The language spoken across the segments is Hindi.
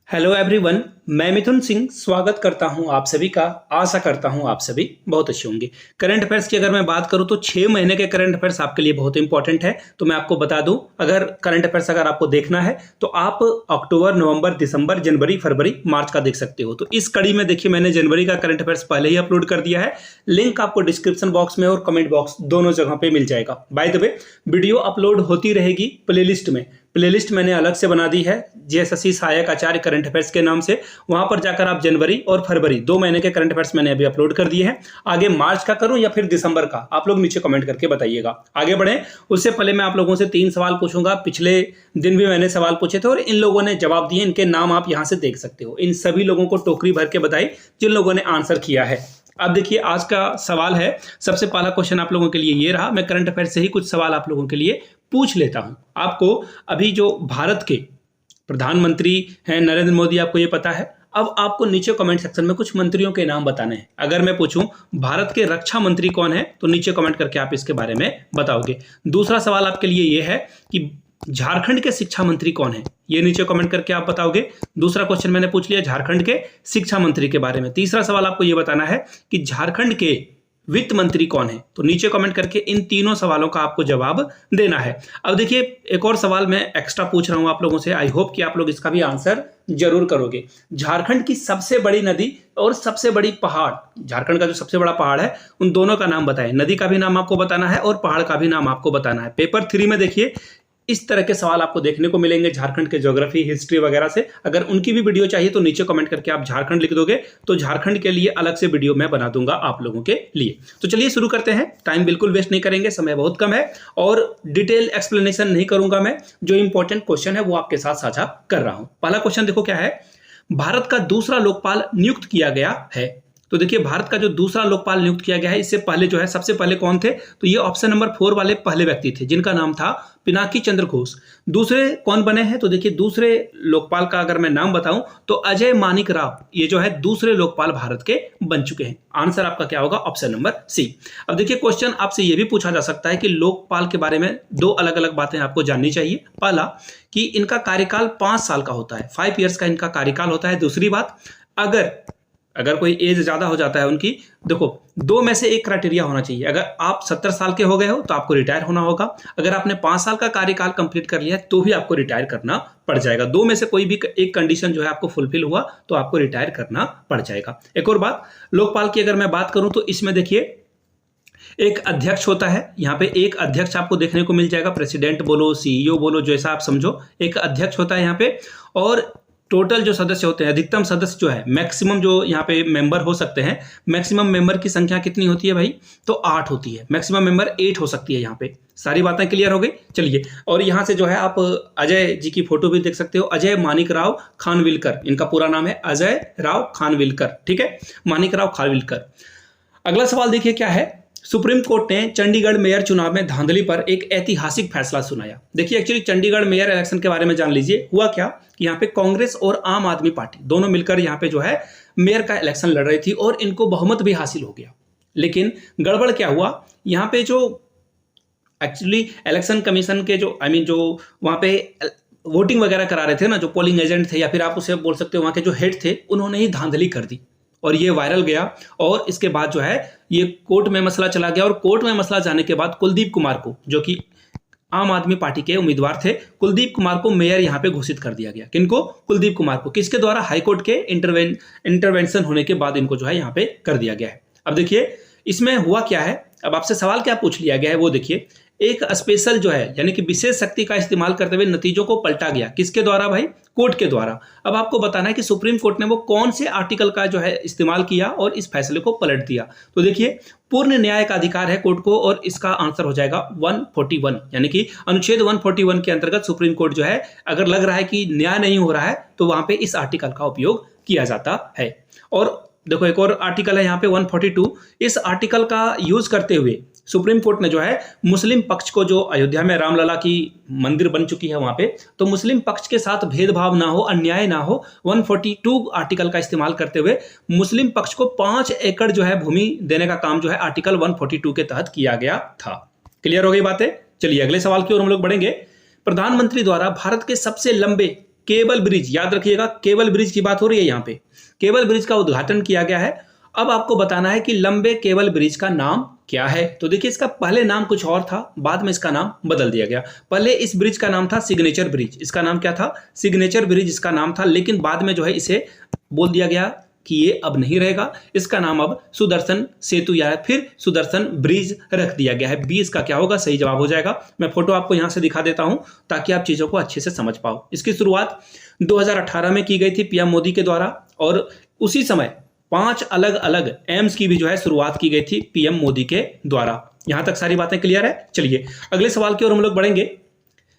हेलो एवरीवन, मैं मिथुन सिंह स्वागत करता हूं आप सभी का। आशा करता हूं आप सभी बहुत अच्छे होंगे। करंट अफेयर्स की अगर मैं बात करूं तो 6 महीने के करंट अफेयर्स आपके लिए बहुत इंपॉर्टेंट है। तो मैं आपको बता दूं, अगर करंट अफेयर्स अगर आपको देखना है तो आप अक्टूबर, नवंबर, दिसंबर, जनवरी, फरवरी, मार्च का देख सकते हो। तो इस कड़ी में देखिए, मैंने जनवरी का करंट अफेयर्स पहले ही अपलोड कर दिया है। लिंक आपको डिस्क्रिप्शन बॉक्स में और कमेंट बॉक्स दोनों जगह पे मिल जाएगा। By the way, video upload होती रहेगी प्लेलिस्ट में। प्लेलिस्ट मैंने अलग से बना दी है, जेएसएससी सहायक आचार्य करंट अफेयर्स के नाम से। वहां पर जाकर आप जनवरी और फरवरी 2 महीने के करंट अफेयर्स मैंने अभी अपलोड कर दिए हैं। आगे मार्च का करूं या फिर दिसंबर का, आप लोग नीचे कमेंट करके बताइएगा। आगे बढ़े उससे पहले मैं आप लोगों से 3 सवाल पूछूंगा। पिछले दिन भी मैंने सवाल पूछे थे और इन लोगों ने जवाब दिए। इनके नाम आप यहां से देख सकते हो। इन सभी लोगों को टोकरी भर के बधाई जिन लोगों ने आंसर किया है। अब देखिए, आज का सवाल है, सबसे पहला क्वेश्चन आप लोगों के लिए ये रहा। मैं करंट अफेयर से ही कुछ सवाल आप लोगों के लिए पूछ लेता हूं। आपको अभी जो भारत के प्रधानमंत्री हैं नरेंद्र मोदी, आपको ये पता है। अब आपको नीचे कमेंट सेक्शन में कुछ मंत्रियों के नाम बताने हैं। अगर मैं पूछूं भारत के रक्षा मंत्री कौन है, तो नीचे कमेंट करके आप इसके बारे में बताओगे। दूसरा सवाल आपके लिए ये है कि झारखंड के शिक्षा मंत्री कौन है, ये नीचे कमेंट करके आप बताओगे। दूसरा क्वेश्चन मैंने पूछ लिया झारखंड के शिक्षा मंत्री के बारे में। तीसरा सवाल आपको ये बताना है कि झारखंड के वित्त मंत्री कौन है, तो नीचे कमेंट करके इन तीनों सवालों का आपको जवाब देना है। अब देखिए, एक और सवाल मैं एक्स्ट्रा पूछ रहा हूं आप लोगों से। आई होप कि आप लोग इसका भी आंसर जरूर करोगे। झारखंड की सबसे बड़ी नदी और सबसे बड़ी पहाड़, झारखंड का जो सबसे बड़ा पहाड़ है, उन दोनों का नाम बताएं। नदी का भी नाम आपको बताना है और पहाड़ का भी नाम आपको बताना है। पेपर 3 में देखिए इस तरह के सवाल आपको देखने को मिलेंगे झारखंड के ज्योग्राफी, हिस्ट्री वगैरह से। अगर उनकी भी वीडियो चाहिए तो नीचे कमेंट करके आप झारखंड लिख दोगे, तो झारखंड के लिए अलग से वीडियो मैं बना दूंगा आप लोगों के लिए। तो चलिए शुरू करते हैं। टाइम बिल्कुल वेस्ट नहीं करेंगे, समय बहुत कम है और डिटेल एक्सप्लेनेशन नहीं करूंगा मैं। जो इंपॉर्टेंट क्वेश्चन है वो आपके साथ साझा कर रहा हूं। पहला क्वेश्चन देखो क्या है। भारत का दूसरा लोकपाल नियुक्त किया गया है। तो देखिए, भारत का जो दूसरा लोकपाल नियुक्त किया गया है, इससे पहले जो है सबसे पहले कौन थे, तो ये ऑप्शन नंबर 4 वाले पहले व्यक्ति थे जिनका नाम था पिनाकी चंद्र घोष। दूसरे कौन बने हैं, तो देखिए दूसरे लोकपाल का अगर मैं नाम बताऊं तो अजय मानिक राव, ये जो है दूसरे लोकपाल भारत के बन चुके हैं। आंसर आपका क्या होगा, ऑप्शन नंबर सी। अब देखिए, क्वेश्चन आपसे यह भी पूछा जा सकता है कि लोकपाल के बारे में 2 अलग अलग बातें आपको जाननी चाहिए। पहला कि इनका कार्यकाल 5 साल का होता है, 5 ईयर्स का इनका कार्यकाल होता है। दूसरी बात, अगर कोई एज ज्यादा हो जाता है उनकी, देखो 2 में से एक क्राइटेरिया होना चाहिए। अगर आप 70 साल के हो गए हो तो आपको रिटायर होना होगा। अगर आपने 5 साल का कार्यकाल कंप्लीट कर लिया तो भी आपको रिटायर करना पड़ जाएगा। 2 में से कोई भी एक कंडीशन जो है आपको फुलफिल हुआ तो आपको रिटायर करना पड़ जाएगा। एक और बात, लोकपाल की अगर मैं बात करूं तो इसमें देखिए एक अध्यक्ष होता है। यहाँ पे एक अध्यक्ष आपको देखने को मिल जाएगा। प्रेसिडेंट बोलो, सीईओ बोलो, जैसा आप समझो, एक अध्यक्ष होता है यहाँ पे। और टोटल जो सदस्य होते हैं, अधिकतम सदस्य जो है, मैक्सिमम जो यहाँ पे मेंबर हो सकते हैं, मैक्सिमम मेंबर की संख्या कितनी होती है भाई, तो 8 होती है। मैक्सिमम मेंबर 8 हो सकती है। यहाँ पे सारी बातें क्लियर हो गई। चलिए, और यहाँ से जो है आप अजय जी की फोटो भी देख सकते हो। अजय मानिक राव खानविलकर, इनका पूरा नाम है अजय राव खानविलकर। ठीक है, मानिक राव खानविलकर। अगला सवाल देखिए क्या है। सुप्रीम कोर्ट ने चंडीगढ़ मेयर चुनाव में धांधली पर एक ऐतिहासिक फैसला सुनाया। देखिए, एक्चुअली चंडीगढ़ मेयर इलेक्शन के बारे में जान लीजिए। हुआ क्या कि यहाँ पे कांग्रेस और आम आदमी पार्टी दोनों मिलकर यहाँ पे जो है मेयर का इलेक्शन लड़ रही थी और इनको बहुमत भी हासिल हो गया। लेकिन गड़बड़ क्या हुआ, यहाँ पे जो एक्चुअली इलेक्शन कमीशन के जो जो वहाँ पे वोटिंग वगैरह करा रहे थे ना, जो पोलिंग एजेंट थे या फिर आप उसे बोल सकते हो वहाँ के जो हेड थे, उन्होंने ही धांधली कर दी और ये वायरल गया। और इसके बाद जो है ये कोर्ट में मसला चला गया और कोर्ट में मसला जाने के बाद कुलदीप कुमार को, जो कि आम आदमी पार्टी के उम्मीदवार थे, कुलदीप कुमार को मेयर यहां पे घोषित कर दिया गया। किनको, कुलदीप कुमार को। किसके द्वारा, हाईकोर्ट के इंटरवेंशन होने के बाद इनको जो है यहां पे कर दिया गया है। अब देखिए इसमें हुआ क्या है। अब आपसे सवाल क्या पूछ लिया गया है वो देखिए। एक स्पेशल जो है यानी कि विशेष शक्ति का इस्तेमाल करते हुए नतीजों को पलटा गया। किसके द्वारा भाई, कोर्ट के द्वारा। अब आपको बताना है कि सुप्रीम कोर्ट ने वो कौन से आर्टिकल का जो है इस्तेमाल किया और इस फैसले को पलट दिया। तो देखिए, पूर्ण न्याय का अधिकार है कोर्ट को और इसका आंसर हो जाएगा 141, यानी कि अनुच्छेद 141 के अंतर्गत सुप्रीम कोर्ट जो है, अगर लग रहा है कि न्याय नहीं हो रहा है तो वहां पे इस आर्टिकल का उपयोग किया जाता है। और देखो एक और आर्टिकल है यहाँ पे 142। इस आर्टिकल का यूज करते हुए सुप्रीम कोर्ट ने जो है मुस्लिम पक्ष को, जो अयोध्या में रामलला की मंदिर बन चुकी है वहां पे, तो मुस्लिम पक्ष के साथ भेदभाव ना हो, अन्याय ना हो, 142 आर्टिकल का इस्तेमाल करते हुए मुस्लिम पक्ष को 5 एकड़ जो है भूमि देने का काम जो है आर्टिकल 142 के तहत किया गया था। क्लियर हो गई बातें। चलिए अगले सवाल की ओर हम लोग बढ़ेंगे। प्रधानमंत्री द्वारा भारत के सबसे लंबे केबल ब्रिज, याद रखिएगा केबल ब्रिज की बात हो रही है यहाँ पे, केबल ब्रिज का उद्घाटन किया गया है। अब आपको बताना है कि लंबे केबल ब्रिज का नाम क्या है। तो देखिए इसका पहले नाम कुछ और था, बाद में इसका नाम बदल दिया गया। पहले इस ब्रिज का नाम था सिग्नेचर ब्रिज, इसका नाम क्या था, सिग्नेचर ब्रिज इसका नाम था, लेकिन बाद में जो है इसे बोल दिया गया कि ये अब नहीं रहेगा, इसका नाम अब सुदर्शन सेतु या फिर सुदर्शन ब्रिज रख दिया गया है। 20 का क्या होगा, सही जवाब हो जाएगा। मैं फोटो आपको यहां से दिखा देता हूं ताकि आप चीजों को अच्छे से समझ पाओ। इसकी शुरुआत 2018 में की गई थी पीएम मोदी के द्वारा, और उसी समय 5 अलग अलग एम्स की भी जो है शुरुआत की गई थी पीएम मोदी के द्वारा। यहां तक सारी बातें क्लियर है। चलिए अगले सवाल की ओर हम लोग बढ़ेंगे।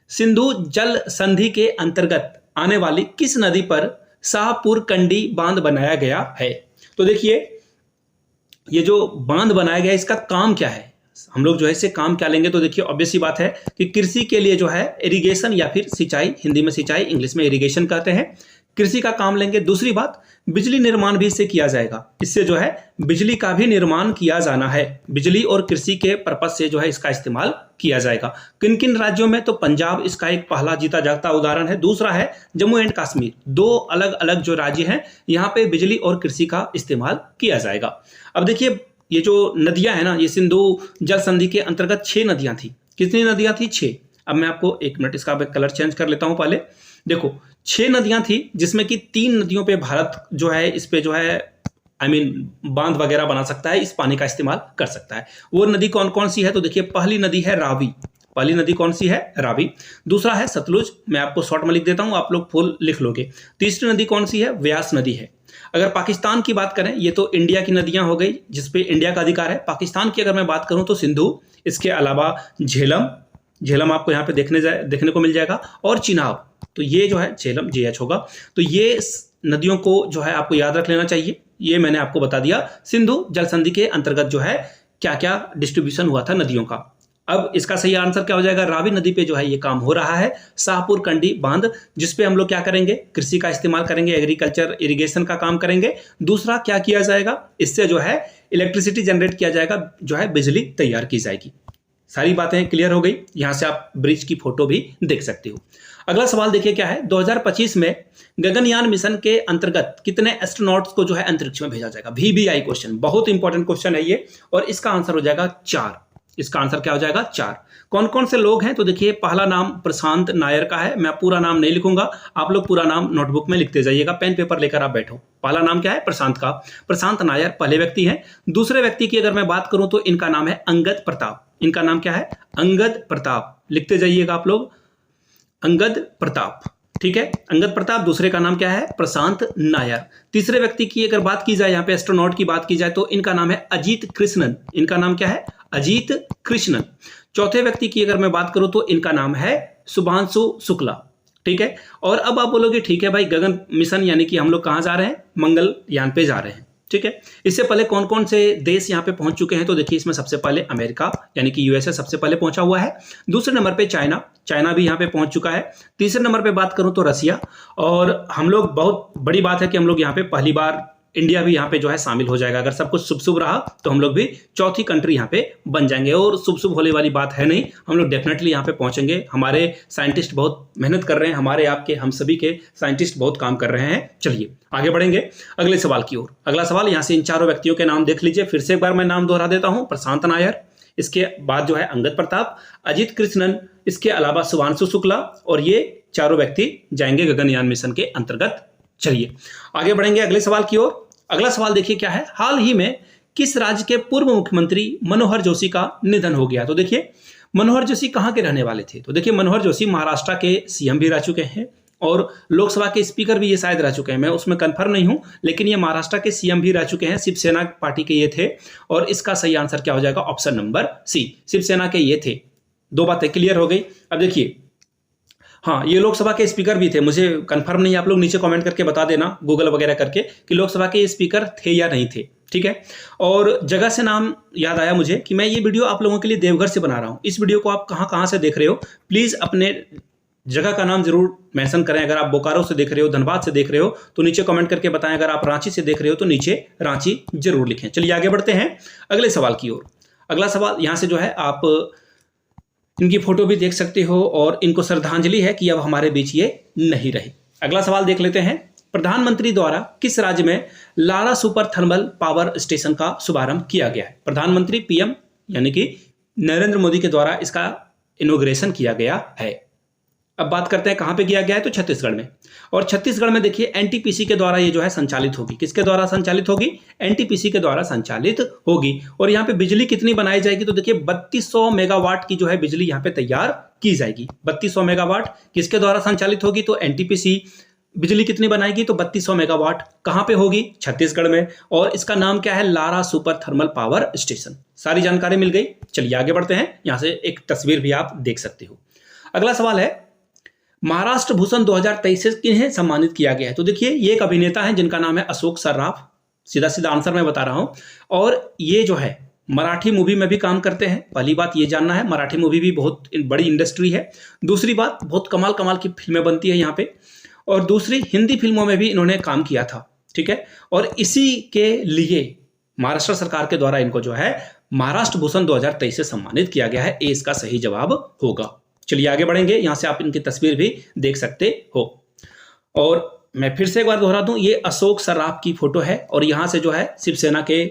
सिंधु जल संधि के अंतर्गत आने वाली किस नदी पर शाहपुर कंडी बांध बनाया गया है। तो देखिए ये जो बांध बनाया गया है इसका काम क्या है, हम लोग जो है इसे काम क्या लेंगे। तो देखिए ऑब्वियस सी बात है कि कृषि के लिए जो है इरिगेशन या फिर सिंचाई, हिंदी में सिंचाई इंग्लिश में इरिगेशन कहते हैं, कृषि का काम लेंगे। दूसरी बात, बिजली निर्माण भी इससे किया जाएगा, इससे जो है बिजली का भी निर्माण किया जाना है, बिजली और कृषि के पर्पज से जो है इसका इस्तेमाल किया जाएगा। किन किन राज्यों में, तो पंजाब इसका एक पहला जीता जागता उदाहरण है। दूसरा है जम्मू एंड कश्मीर, 2 अलग अलग जो राज्य हैं यहाँ पे बिजली और कृषि का इस्तेमाल किया जाएगा। अब देखिए ये जो नदियां है ना, ये सिंधु जल संधि के अंतर्गत 6 नदियां थी। कितनी नदियां थी, 6। अब मैं आपको 1 मिनट इसका कलर चेंज कर लेता हूं। पहले देखो 6 नदियां थी, जिसमें कि 3 नदियों पे भारत जो है इस पे जो है बांध वगैरह बना सकता है, इस पानी का इस्तेमाल कर सकता है। वो नदी कौन कौन सी है, तो देखिए पहली नदी है रावी, पहली नदी कौन सी है, रावी। दूसरा है सतलुज, मैं आपको शॉर्ट में लिख देता हूं, आप लोग फुल लिख लोगे। तीसरी नदी कौन सी है, व्यास नदी है। अगर पाकिस्तान की बात करें, ये तो इंडिया की नदियां हो गई जिसपे इंडिया का अधिकार है। पाकिस्तान की अगर मैं बात करूं तो सिंधु, इसके अलावा झेलम, झेलम आपको यहाँ पे देखने को मिल जाएगा, और चिनाब। तो ये जो है झेलम JH होगा। तो ये नदियों को जो है आपको याद रख लेना चाहिए। ये मैंने आपको बता दिया सिंधु जल संधि के अंतर्गत जो है क्या क्या डिस्ट्रीब्यूशन हुआ था नदियों का। अब इसका सही आंसर क्या हो जाएगा, रावी नदी पे जो है ये काम हो रहा है, शाहपुर कंडी बांध, जिसपे हम लोग क्या करेंगे, कृषि का इस्तेमाल करेंगे, एग्रीकल्चर इरिगेशन का काम करेंगे। दूसरा क्या किया जाएगा, इससे जो है इलेक्ट्रिसिटी जनरेट किया जाएगा, जो है बिजली तैयार की जाएगी। सारी बातें क्लियर हो गई। यहां से आप ब्रिज की फोटो भी देख सकते हो। अगला सवाल देखिए क्या है, 2025 में गगनयान मिशन के अंतर्गत कितने एस्ट्रोनॉट्स को जो है अंतरिक्ष में भेजा जाएगा। VBI क्वेश्चन, बहुत इंपॉर्टेंट क्वेश्चन है ये, और इसका आंसर हो जाएगा 4। इसका आंसर क्या हो जाएगा, 4। कौन कौन से लोग हैं, तो देखिए पहला नाम प्रशांत नायर का है। मैं पूरा नाम नहीं लिखूंगा, आप लोग पूरा नाम नोटबुक में लिखते जाइएगा, पेन पेपर लेकर आप बैठो। पहला नाम क्या है, प्रशांत का, प्रशांत नायर पहले व्यक्ति हैं। दूसरे व्यक्ति की अगर मैं बात करूं तो इनका नाम है अंगद प्रताप। इनका नाम क्या है, अंगद प्रताप, लिखते जाइएगा आप लोग, अंगद प्रताप। ठीक है, अंगद प्रताप। दूसरे का नाम क्या है, प्रशांत नायर। तीसरे व्यक्ति की अगर बात की जाए, यहाँ पे एस्ट्रोनॉट की बात की जाए, तो इनका नाम है अजीत कृष्णन। इनका नाम क्या है, अजीत कृष्णन। चौथे व्यक्ति की अगर मैं बात करूं तो इनका नाम है शुभांशु शुक्ला। ठीक है, और अब आप बोलोगे ठीक है भाई, गगन मिशन यानी कि हम लोग कहां जा रहे हैं, मंगलयान पे जा रहे हैं। ठीक है, इससे पहले कौन कौन से देश यहाँ पे पहुंच चुके हैं, तो देखिए इसमें सबसे पहले अमेरिका यानी कि USA सबसे पहले पहुंचा हुआ है। दूसरे नंबर पे चाइना, चाइना भी यहाँ पे पहुंच चुका है। तीसरे नंबर पे बात करूं तो रसिया, और हम लोग, बहुत बड़ी बात है कि हम लोग यहाँ पे पहली बार इंडिया भी यहाँ पे जो है शामिल हो जाएगा। अगर सब कुछ शुभ शुभ रहा तो हम लोग भी चौथी कंट्री यहाँ पे बन जाएंगे, और शुभ शुभ होने वाली बात है नहीं, हम लोग डेफिनेटली यहाँ पे पहुंचेंगे। हमारे साइंटिस्ट बहुत मेहनत कर रहे हैं, हमारे आपके हम सभी के साइंटिस्ट बहुत काम कर रहे हैं। चलिए आगे बढ़ेंगे अगले सवाल की ओर। अगला सवाल, यहाँ से इन चारों व्यक्तियों के नाम देख लीजिए, फिर से एक बार मैं नाम दोहरा देता हूँ, प्रशांत नायर, इसके बाद जो है अंगद प्रताप, अजीत कृष्णन, इसके अलावा शुभांशु शुक्ला, और ये चारों व्यक्ति जाएंगे गगनयान मिशन के अंतर्गत। चलिए आगे बढ़ेंगे अगले सवाल की ओर। अगला सवाल देखिए क्या है, हाल ही में किस राज्य के पूर्व मुख्यमंत्री मनोहर जोशी का निधन हो गया। तो देखिए मनोहर जोशी कहां के रहने वाले थे, तो देखिए मनोहर जोशी महाराष्ट्र के CM भी रह चुके हैं, और लोकसभा के स्पीकर भी ये शायद रह चुके हैं, मैं उसमें कंफर्म नहीं हूं, लेकिन ये महाराष्ट्र के CM भी रह चुके हैं। शिवसेना पार्टी के ये थे, और इसका सही आंसर क्या हो जाएगा, ऑप्शन नंबर C, शिवसेना के ये थे। 2 बातें क्लियर हो गई। अब देखिए, हाँ ये लोकसभा के स्पीकर भी थे, मुझे कंफर्म नहीं, आप लोग नीचे कमेंट करके बता देना गूगल वगैरह करके कि लोकसभा के स्पीकर थे या नहीं थे। ठीक है, और जगह से नाम याद आया मुझे कि मैं ये वीडियो आप लोगों के लिए देवघर से बना रहा हूँ। इस वीडियो को आप कहाँ से देख रहे हो, प्लीज़ अपने जगह का नाम जरूर मेंशन करें। अगर आप बोकारो से देख रहे हो, धनबाद से देख रहे हो तो नीचे कमेंट करके बताएं। अगर आप रांची से देख रहे हो तो नीचे रांची जरूर लिखें। चलिए आगे बढ़ते हैं अगले सवाल की ओर। अगला सवाल, यहाँ से जो है आप इनकी फोटो भी देख सकते हो, और इनको श्रद्धांजलि है कि अब हमारे बीच ये नहीं रहे। अगला सवाल देख लेते हैं। प्रधानमंत्री द्वारा किस राज्य में Lara super thermal power station का शुभारंभ किया गया है? प्रधानमंत्री पीएम यानी कि नरेंद्र मोदी के द्वारा इसका इनॉग्रेशन किया गया है। अब बात करते हैं कहां पे किया गया है, तो छत्तीसगढ़ में। और छत्तीसगढ़ में देखिए एनटीपीसी के द्वारा ये जो है संचालित होगी। किसके द्वारा संचालित होगी? एनटीपीसी के द्वारा संचालित होगी। और यहाँ पे बिजली कितनी बनाई जाएगी, तो देखिए 3200 मेगावाट की जो है बिजली यहाँ पे तैयार की जाएगी। 3200 मेगावाट किसके द्वारा संचालित होगी, तो एनटीपीसी। बिजली कितनी बनाएगी, तो 3200 मेगावाट। कहां पे होगी? छत्तीसगढ़ में। और इसका नाम क्या है? Lara super thermal power station. सारी जानकारी मिल गई। चलिए आगे बढ़ते हैं। यहां से एक तस्वीर भी आप देख सकते हो। अगला सवाल है, महाराष्ट्र भूषण 2023 से किन्हें सम्मानित किया गया है? तो देखिए ये एक अभिनेता है जिनका नाम है अशोक सर्राफ। सीधा सीधा आंसर मैं बता रहा हूं। और ये जो है मराठी मूवी में भी काम करते हैं। पहली बात ये जानना है, मराठी मूवी भी बहुत बड़ी इंडस्ट्री है। दूसरी बात, बहुत कमाल कमाल की फिल्में बनती है यहाँ पे। और दूसरी, हिंदी फिल्मों में भी इन्होंने काम किया था। ठीक है। और इसी के लिए महाराष्ट्र सरकार के द्वारा इनको जो है महाराष्ट्र भूषण 2023 से सम्मानित किया गया है। ये इसका सही जवाब होगा। चलिए आगे बढ़ेंगे। यहां से आप इनकी तस्वीर भी देख सकते हो। और मैं फिर से एक बार दोहरा दूं, ये अशोक सर्राफ की फोटो है। और यहां से जो है शिवसेना के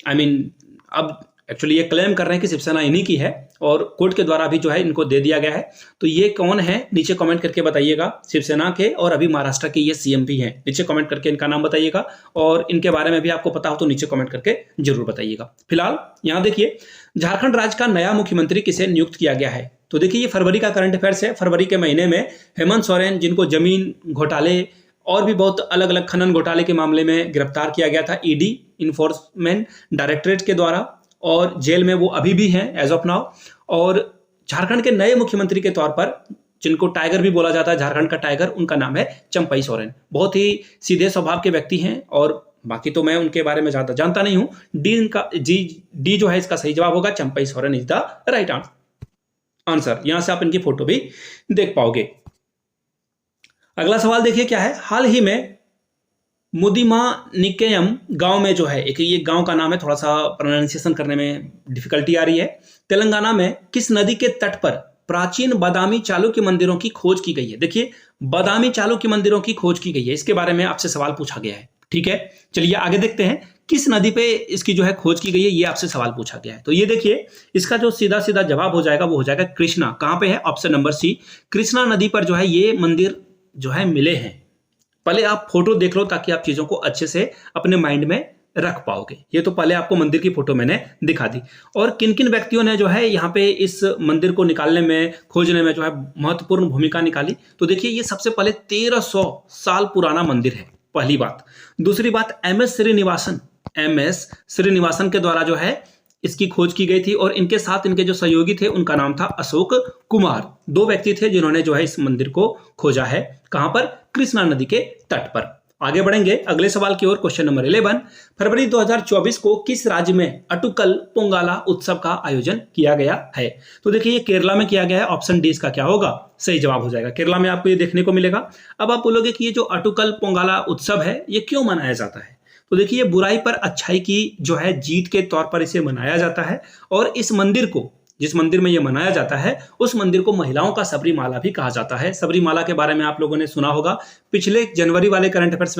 अब एक्चुअली ये क्लेम कर रहे हैं कि शिवसेना इन्हीं की है और कोर्ट के द्वारा भी जो है इनको दे दिया गया है। तो ये कौन है, नीचे कमेंट करके बताइएगा। शिवसेना के और अभी महाराष्ट्र के ये सीएम भी हैं। नीचे कमेंट करके इनका नाम बताइएगा। और इनके बारे में भी आपको पता हो तो नीचे कमेंट करके जरूर बताइएगा। फिलहाल यहाँ देखिए, झारखंड राज्य का नया मुख्यमंत्री किसे नियुक्त किया गया है? तो देखिए ये फरवरी का करंट अफेयर्स है। फरवरी के महीने में हेमंत सोरेन, जिनको जमीन घोटाले और भी बहुत अलग अलग खनन घोटाले के मामले में गिरफ्तार किया गया था ईडी इन्फोर्समेंट डायरेक्टरेट के द्वारा, और जेल में वो अभी भी हैं एज ऑफ नाउ। और झारखंड के नए मुख्यमंत्री के तौर पर, जिनको टाइगर भी बोला जाता है, झारखंड का टाइगर, उनका नाम है चंपई सोरेन। बहुत ही सीधे स्वभाव के व्यक्ति हैं। और बाकी तो मैं उनके बारे में ज्यादा जानता नहीं हूं। डी जो है इसका सही जवाब होगा। Champai Soren is the right answer. यहां से आप इनकी फोटो भी देख पाओगे। अगला सवाल देखिए क्या है। हाल ही में मुदिमानिक्कयम गांव में जो है, एक ये गांव का नाम है, थोड़ा सा प्रोनाउंसिएशन करने में डिफिकल्टी आ रही है। तेलंगाना में किस नदी के तट पर प्राचीन बादामी चालुक्य मंदिरों की खोज की गई है? देखिए बादामी चालुक्य मंदिरों की खोज की गई है, इसके बारे में आपसे सवाल पूछा गया है। ठीक है, चलिए आगे देखते हैं किस नदी पे इसकी जो है खोज की गई है, ये आपसे सवाल पूछा गया है। तो ये देखिए, इसका जो सीधा सीधा जवाब हो जाएगा वो हो जाएगा कृष्णा। कहां पे है? ऑप्शन नंबर सी, कृष्णा नदी पर जो है ये मंदिर जो है मिले हैं। पहले आप फोटो देख लो ताकि आप चीजों को अच्छे से अपने माइंड में रख पाओगे। ये तो पहले आपको मंदिर की फोटो मैंने दिखा दी। और किन किन व्यक्तियों ने जो है यहाँ पे इस मंदिर को निकालने में, खोजने में जो है महत्वपूर्ण भूमिका निकाली? तो देखिए ये सबसे पहले 1300 साल पुराना मंदिर है, पहली बात। दूसरी बात, एमएस श्रीनिवासन के द्वारा जो है इसकी खोज की गई थी। और इनके साथ इनके जो सहयोगी थे उनका नाम था अशोक कुमार। दो व्यक्ति थे जिन्होंने जो है इस मंदिर को खोजा है। कहां पर? कृष्णा नदी के तट पर। आगे बढ़ेंगे अगले सवाल की ओर। क्वेश्चन नंबर 11, फरवरी 2024 को किस राज्य में अटुकल पोंगाला उत्सव का आयोजन किया गया है? तो देखिए ये केरला में किया गया है। ऑप्शन डी इसका क्या होगा? सही जवाब हो जाएगा। केरला में आपको ये देखने को मिलेगा। अब आप बोलोगे कि ये जो अटुकल पोंगाला उत्सव है ये क्यों मनाया जाता है? तो देखिए ये बुराई पर अच्छाई की जो है जीत के तौर पर इसे मनाया जाता है। और इस मंदिर को, जिस मंदिर में ये मनाया जाता है, उस मंदिर को महिलाओं का सबरीमाला भी कहा जाता है। सबरीमाला के बारे में आप लोगों ने सुना होगा। पिछले जनवरी वाले करंट अफेयर्स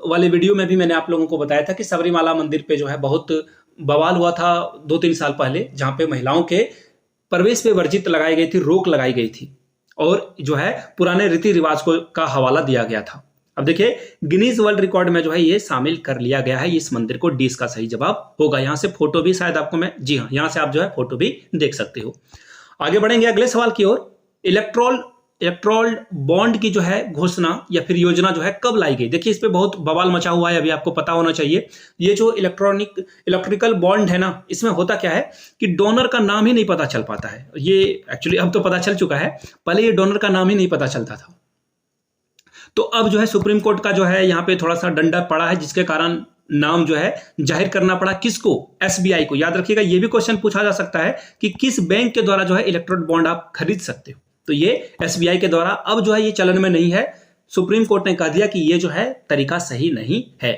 वाले वीडियो में भी मैंने आप लोगों को बताया था कि सबरीमाला मंदिर पे जो है बहुत बवाल हुआ था 2-3 साल पहले, जहां पे महिलाओं के प्रवेश पे वर्जित लगाई गई थी, रोक लगाई गई थी। और जो है पुराने रीति रिवाज का हवाला दिया गया था। अब देखिए गिनीज वर्ल्ड रिकॉर्ड में जो है ये शामिल कर लिया गया है इस मंदिर को। डी इसका सही जवाब होगा। यहां से फोटो भी शायद आपको मैं, जी हाँ, यहां से आप जो है फोटो भी देख सकते हो। आगे बढ़ेंगे अगले सवाल की ओर। इलेक्ट्रोल बॉन्ड की जो है घोषणा या फिर योजना जो है कब लाई गई? देखिए इस पे बहुत बवाल मचा हुआ है, अभी आपको पता होना चाहिए। ये जो इलेक्ट्रिकल बॉन्ड है ना, इसमें होता क्या है कि डोनर का नाम ही नहीं पता चल पाता है। ये एक्चुअली अब तो पता चल चुका है, पहले ये डोनर का नाम ही नहीं पता चलता था। तो अब जो है सुप्रीम कोर्ट का जो है यहाँ पे थोड़ा सा डंडा पड़ा है, जिसके कारण नाम जो है जाहिर करना पड़ा। किसको? एसबीआई को। याद रखिएगा, ये भी क्वेश्चन पूछा जा सकता है कि किस बैंक के द्वारा जो है इलेक्ट्रोल बॉन्ड आप खरीद सकते हो। तो ये एसबीआई के द्वारा। अब जो है ये चलन में नहीं है। सुप्रीम कोर्ट ने कह दिया कि ये जो है तरीका सही नहीं है।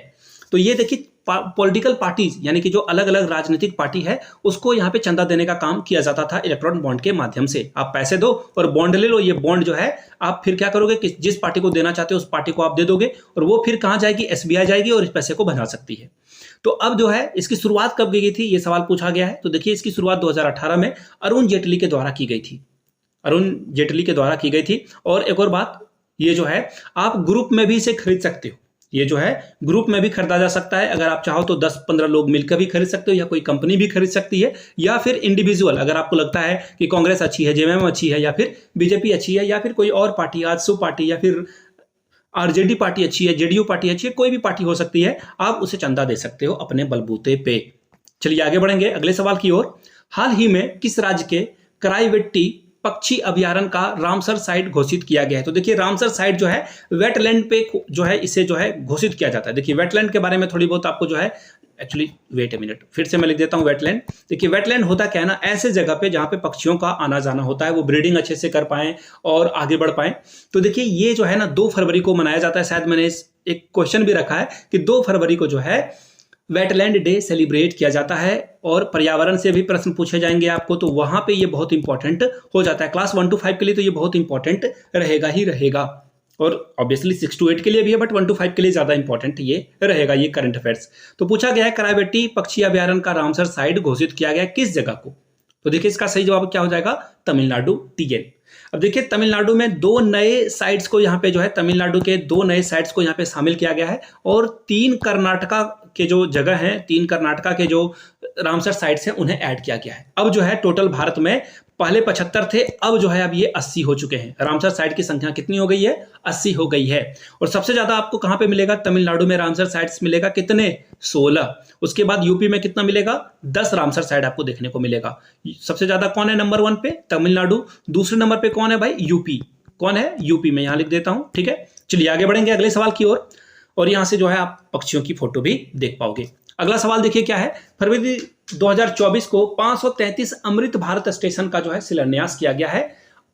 तो ये देखिए पॉलिटिकल पार्टीज यानी कि जो अलग अलग राजनीतिक पार्टी है उसको यहाँ पे चंदा देने का काम किया जाता था इलेक्ट्रॉनिक बॉन्ड के माध्यम से। आप पैसे दो और बॉन्ड ले लो, ये बॉन्ड जो है आप फिर क्या करोगे कि जिस पार्टी को देना चाहते हो उस पार्टी को आप दे दोगे और वो फिर कहाँ जाएगी, एसबीआई जाएगी और इस पैसे को बना सकती है। तो अब जो है इसकी शुरुआत कब की गई थी, ये सवाल पूछा गया है। तो देखिए इसकी शुरुआत 2018 में अरुण जेटली के द्वारा की गई थी, अरुण जेटली के द्वारा की गई थी। और एक और बात, ये जो है आप ग्रुप में भी इसे खरीद सकते हो, ये जो है ग्रुप में भी खरीदा जा सकता है। अगर आप चाहो तो 10-15 लोग मिलकर भी खरीद सकते हो या कोई कंपनी भी खरीद सकती है, या फिर इंडिविजुअल अगर आपको लगता है कि कांग्रेस अच्छी है, जेएमएम अच्छी है, या फिर बीजेपी अच्छी है, या फिर कोई और पार्टी, आजसू पार्टी, या फिर आरजेडी पार्टी अच्छी है, जेडीयू पार्टी अच्छी है, कोई भी पार्टी हो सकती है, आप उसे चंदा दे सकते हो अपने बलबूते पे। चलिए आगे बढ़ेंगे अगले सवाल की ओर। हाल ही में किस राज्य के कराईवेट्टी पक्षी अभयारण्य का रामसर साइट घोषित किया गया है? तो देखिए रामसर साइट जो है वेटलैंड पे जो है इसे जो है घोषित किया जाता है। देखिए वेटलैंड के बारे में थोड़ी बहुत आपको जो है, एक्चुअली वेट ए मिनट, फिर से मैं लिख देता हूं वेटलैंड। देखिए वेटलैंड होता क्या है ना, ऐसे जगह पे जहां पे पक्षियों का आना जाना होता है, वो ब्रीडिंग अच्छे से कर पाएं और आगे बढ़ पाएं। तो देखिए ये जो है ना 2 फरवरी को मनाया जाता है, शायद मैंने एक क्वेश्चन भी रखा है कि 2 फरवरी को जो है वेटलैंड डे सेलिब्रेट किया जाता है। और पर्यावरण से भी प्रश्न पूछे जाएंगे आपको, तो वहां पे ये बहुत इंपॉर्टेंट हो जाता है। क्लास 1 to 5 के लिए तो ये बहुत इंपॉर्टेंट रहेगा ही रहेगा, और ऑब्वियसली 6 to 8 के लिए भी है, बट 1 to 5 के लिए ज्यादा इंपॉर्टेंट ये रहेगा, ये करंट अफेयर्स। तो पूछा गया है कराईवेट्टी पक्षी अभयारण्य का रामसर साइट घोषित किया गया किस जगह को? तो देखिए इसका सही जवाब क्या हो जाएगा, तमिलनाडु, टीएन। अब देखिए तमिलनाडु में 2 नए साइट्स को यहाँ पे जो है, तमिलनाडु के 2 नए साइट्स को यहाँ पे शामिल किया गया है, और 3 कर्नाटका के जो जगह हैं, 3 कर्नाटका के जो रामसर साइट्स हैं उन्हें ऐड किया गया है। अब जो है टोटल भारत में पहले 75 थे, अब जो है अब ये 80 हो चुके हैं। रामसर साइट की संख्या कितनी हो गई है, 80 हो गई है। और सबसे ज्यादा आपको कहां पे मिलेगा, तमिलनाडु में रामसर साइट्स मिलेगा, कितने, 16। उसके बाद यूपी में कितना मिलेगा, 10 रामसर साइट आपको देखने को मिलेगा। सबसे ज्यादा कौन है नंबर 1 पे, तमिलनाडु। दूसरे नंबर पे कौन है भाई, यूपी। कौन है, यूपी में, यहां लिख देता हूं, ठीक है। चलिए आगे बढ़ेंगे अगले सवाल की ओर, और यहां से जो है आप पक्षियों की फोटो भी देख पाओगे। अगला सवाल देखिए क्या है, फरवरी 2024 को 533 अमृत भारत स्टेशन का जो है शिलान्यास किया गया है।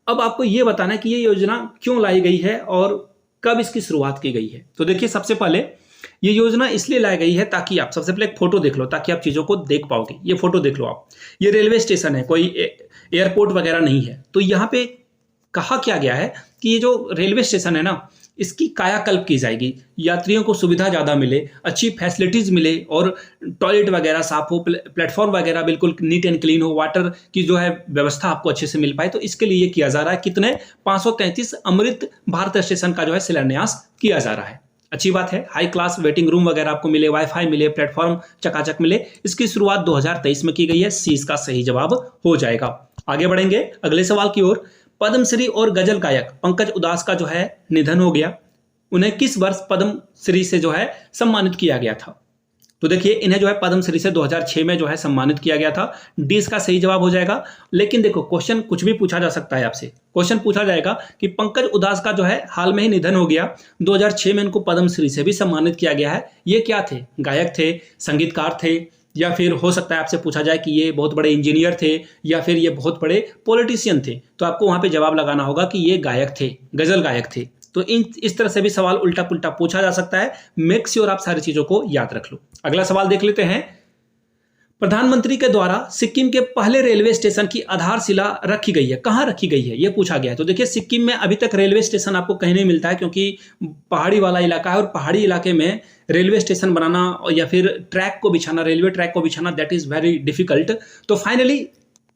अब आपको यह बताना है कि ये योजना क्यों लाई गई है और कब इसकी शुरुआत की गई है। तो देखिए सबसे पहले ये योजना इसलिए लाई गई है ताकि आप, सबसे पहले एक फोटो देख लो ताकि आप चीजों को देख पाओगे। ये फोटो देख लो आप, ये रेलवे स्टेशन है, कोई एयरपोर्ट वगैरह नहीं है। तो यहाँ पे कहा क्या गया है कि ये जो रेलवे स्टेशन है ना, इसकी कायाकल्प की जाएगी, यात्रियों को सुविधा ज़्यादा मिले, अच्छी फैसिलिटीज़ मिले, और टॉयलेट वगैरह साफ हो, प्लेटफॉर्म वगैरह बिल्कुल नीट एंड क्लीन हो, वाटर की जो है व्यवस्था आपको अच्छे से मिल पाए। तो इसके लिए ये किया जा रहा है, कितने, 533 अमृत भारत स्टेशन का जो है शिलान्यास किया जा रहा है। अच्छी बात है, हाई क्लास वेटिंग रूम वगैरह आपको मिले, वाईफाई मिले, प्लेटफॉर्म चकाचक मिले। इसकी शुरुआत 2023 में की गई है, सी इसका सही जवाब हो जाएगा। आगे बढ़ेंगे अगले सवाल की ओर। पद्मश्री और गजल गायक पंकज उदास का जो है निधन हो गया। उन्हें किस वर्ष पद्मश्री से जो है सम्मानित किया गया था? तो देखिए इन्हें जो है पद्मश्री से 2006 में जो है सम्मानित किया गया था, डी इसका सही जवाब हो जाएगा। लेकिन देखो क्वेश्चन कुछ भी पूछा जा सकता है आपसे, क्वेश्चन पूछा जाएगा कि पंकज उदास का जो है हाल में ही निधन हो गया, 2006 में इनको पद्मश्री से भी सम्मानित किया गया है। ये क्या थे, गायक थे, संगीतकार थे, या फिर हो सकता है आपसे पूछा जाए कि ये बहुत बड़े इंजीनियर थे, या फिर ये बहुत बड़े पॉलिटिशियन थे। तो आपको वहां पे जवाब लगाना होगा कि ये गायक थे, गजल गायक थे। तो इस तरह से भी सवाल उल्टा पुल्टा पूछा जा सकता है। मेक श्योर आप सारी चीजों को याद रख लो। अगला सवाल देख लेते हैं। प्रधानमंत्री के द्वारा सिक्किम के पहले रेलवे स्टेशन की आधारशिला रखी गई है, कहाँ रखी गई है, यह पूछा गया है। तो देखिए सिक्किम में अभी तक रेलवे स्टेशन आपको कहीं नहीं मिलता है, क्योंकि पहाड़ी वाला इलाका है, और पहाड़ी इलाके में रेलवे स्टेशन बनाना या फिर ट्रैक को बिछाना, रेलवे ट्रैक को बिछाना, दैट इज वेरी डिफिकल्ट। तो फाइनली